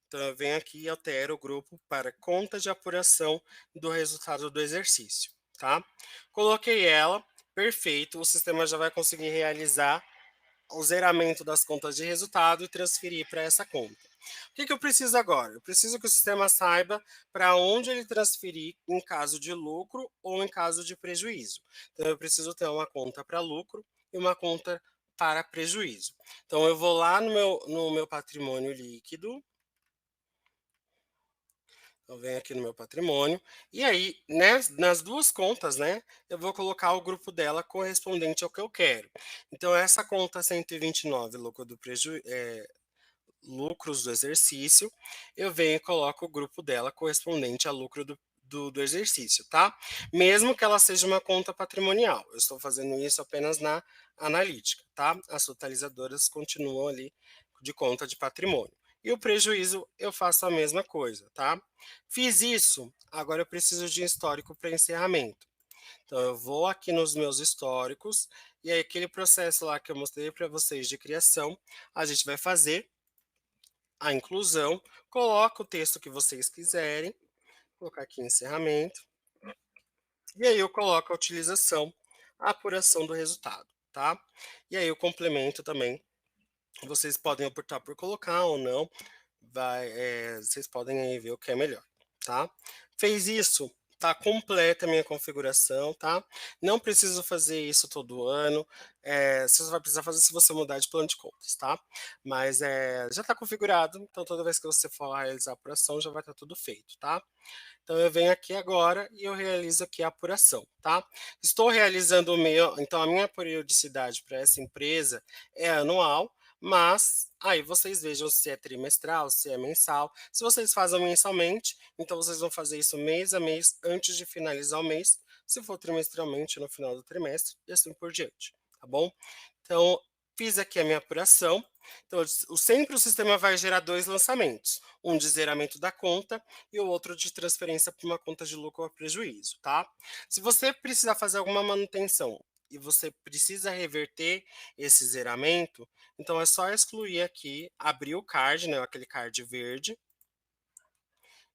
Então, eu venho aqui e altero o grupo para conta de apuração do resultado do exercício, tá? Coloquei ela, perfeito, o sistema já vai conseguir realizar o zeramento das contas de resultado e transferir para essa conta. O que eu preciso agora? Eu preciso que o sistema saiba para onde ele transferir em caso de lucro ou em caso de prejuízo. Então, eu preciso ter uma conta para lucro e uma conta para prejuízo. Então, eu vou lá no meu patrimônio líquido, eu venho aqui no meu patrimônio, e aí, né, nas duas contas, né, eu vou colocar o grupo dela correspondente ao que eu quero. Então, essa conta 129, lucros do exercício, eu venho e coloco o grupo dela correspondente a lucro do exercício, tá? Mesmo que ela seja uma conta patrimonial, eu estou fazendo isso apenas na analítica, tá? As totalizadoras continuam ali de conta de patrimônio. E o prejuízo eu faço a mesma coisa, tá? Fiz isso, agora eu preciso de um histórico para encerramento. Então eu vou aqui nos meus históricos e aí aquele processo lá que eu mostrei para vocês de criação, a gente vai fazer a inclusão, coloca o texto que vocês quiserem, vou colocar aqui encerramento, e aí eu coloco a utilização, a apuração do resultado, tá? E aí o complemento também, vocês podem optar por colocar ou não, vocês podem aí ver o que é melhor, tá? Fez isso, tá completa a minha configuração, tá? Não preciso fazer isso todo ano, você só vai precisar fazer se você mudar de plano de contas, tá? Mas já está configurado, então toda vez que você for realizar a apuração já vai estar tudo feito, tá? Então eu venho aqui agora e eu realizo aqui a apuração, tá? Estou realizando o meu, então a minha periodicidade para essa empresa é anual, mas aí vocês vejam se é trimestral, se é mensal. Se vocês fazem mensalmente, então vocês vão fazer isso mês a mês antes de finalizar o mês. Se for trimestralmente, no final do trimestre, e assim por diante, tá bom? Então, fiz aqui a minha apuração. Então, sempre o sistema vai gerar dois lançamentos, um de zeramento da conta e o outro de transferência para uma conta de lucro ou prejuízo, tá? Se você precisar fazer alguma manutenção e você precisa reverter esse zeramento, então é só excluir aqui, abrir o card, né, aquele card verde,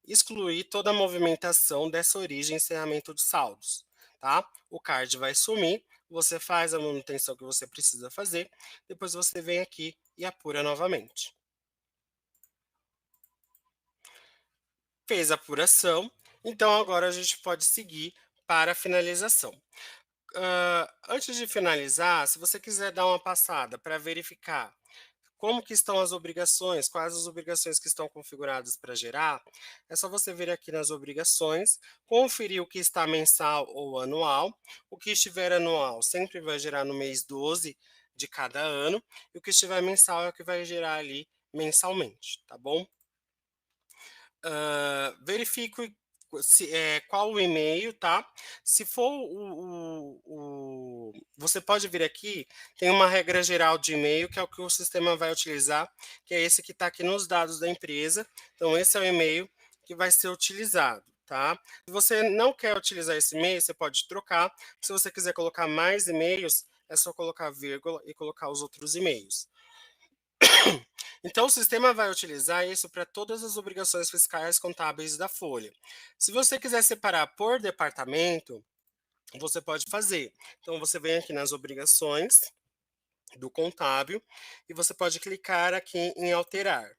excluir toda a movimentação dessa origem e encerramento de saldos, tá? O card vai sumir, você faz a manutenção que você precisa fazer, depois você vem aqui e apura novamente. Fez a apuração, então agora a gente pode seguir para a finalização. Antes de finalizar, se você quiser dar uma passada para verificar como que estão as obrigações, quais as obrigações que estão configuradas para gerar, é só você vir aqui nas obrigações, conferir o que está mensal ou anual. O que estiver anual sempre vai gerar no mês 12 de cada ano, e o que estiver mensal é o que vai gerar ali mensalmente, tá bom? Verifique qual o e-mail, tá? Se for você pode vir aqui, tem uma regra geral de e-mail, que é o que o sistema vai utilizar, que é esse que está aqui nos dados da empresa. Então, esse é o e-mail que vai ser utilizado, tá? Se você não quer utilizar esse e-mail, você pode trocar. Se você quiser colocar mais e-mails, é só colocar vírgula e colocar os outros e-mails. Então, o sistema vai utilizar isso para todas as obrigações fiscais contábeis da folha. Se você quiser separar por departamento, você pode fazer. Então, você vem aqui nas obrigações do contábil e você pode clicar aqui em alterar.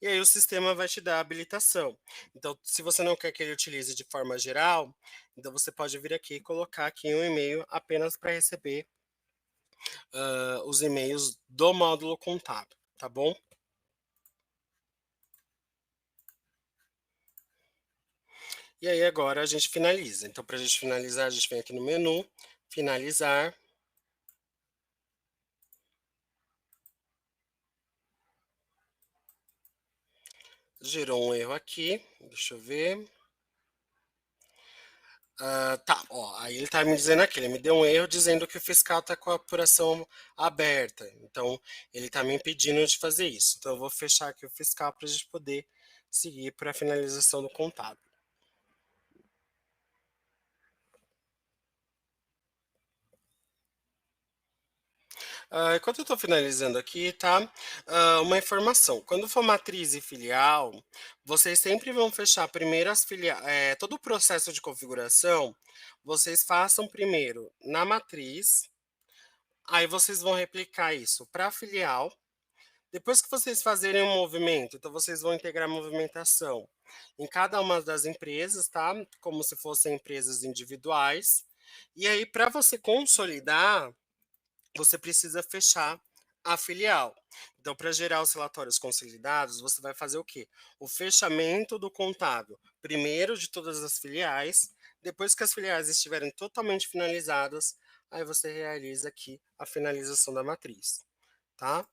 E aí o sistema vai te dar a habilitação. Então, se você não quer que ele utilize de forma geral, então você pode vir aqui e colocar aqui um e-mail apenas para receber os e-mails do módulo contábil, tá bom? E aí agora a gente finaliza. Então, para a gente finalizar, a gente vem aqui no menu, finalizar. Gerou um erro aqui, deixa eu ver. Tá, ó, aí ele tá me dizendo aqui, ele me deu um erro dizendo que o fiscal tá com a apuração aberta. Então, ele tá me impedindo de fazer isso. Então, eu vou fechar aqui o fiscal para a gente poder seguir para a finalização do contábil. Enquanto eu estou finalizando aqui, tá? Uma informação. Quando for matriz e filial, vocês sempre vão fechar primeiro as filiais. Todo o processo de configuração, vocês façam primeiro na matriz, Aí vocês vão replicar isso para a filial. Depois que vocês fazerem um movimento, então vocês vão integrar a movimentação em cada uma das empresas, tá? Como se fossem empresas individuais. E aí, para você consolidar, você precisa fechar a filial. Então, para gerar os relatórios consolidados, você vai fazer o quê? O fechamento do contábil, primeiro de todas as filiais, depois que as filiais estiverem totalmente finalizadas, aí você realiza aqui a finalização da matriz, tá?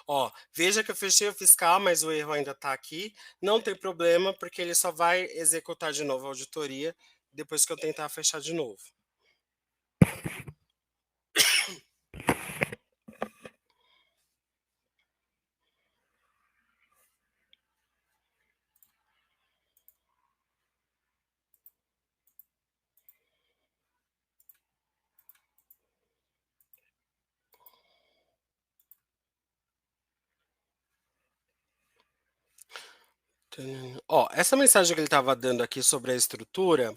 Ó, veja que eu fechei o fiscal, mas o erro ainda está aqui. Não tem problema, porque ele só vai executar de novo a auditoria depois que eu tentar fechar de novo. Ó, essa mensagem que ele estava dando aqui sobre a estrutura,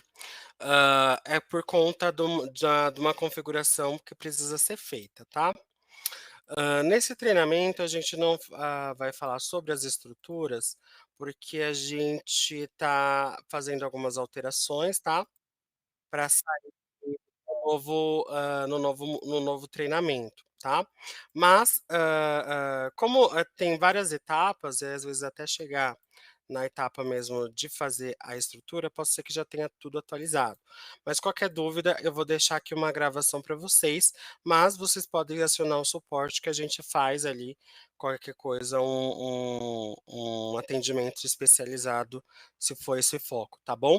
é por conta de uma configuração que precisa ser feita, tá? Nesse treinamento a gente não vai falar sobre as estruturas, porque a gente está fazendo algumas alterações, tá? Para sair no novo treinamento, tá. Mas, como, tem várias etapas, e às vezes até chegar na etapa mesmo de fazer a estrutura, pode ser que já tenha tudo atualizado. Mas qualquer dúvida, eu vou deixar aqui uma gravação para vocês, mas vocês podem acionar o suporte que a gente faz ali, qualquer coisa, um atendimento especializado, se for esse foco, tá bom?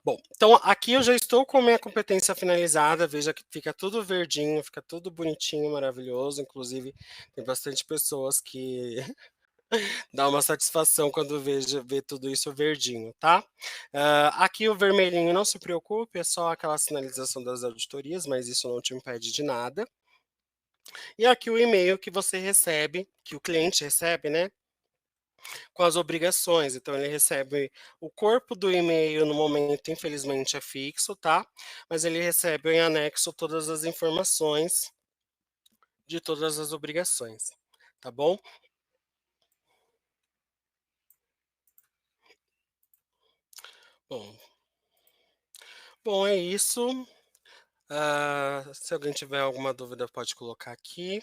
Bom, então aqui eu já estou com a minha competência finalizada, veja que fica tudo verdinho, fica tudo bonitinho, maravilhoso, inclusive tem bastante pessoas que dá uma satisfação quando vê tudo isso verdinho, tá? Aqui o vermelhinho, não se preocupe, é só aquela sinalização das auditorias, mas isso não te impede de nada. E aqui o e-mail que você recebe, que o cliente recebe, né? Com as obrigações. Então, ele recebe o corpo do e-mail no momento, infelizmente, é fixo, tá? Mas ele recebe em anexo todas as informações de todas as obrigações, tá bom? Bom, é isso. Se alguém tiver alguma dúvida, pode colocar aqui.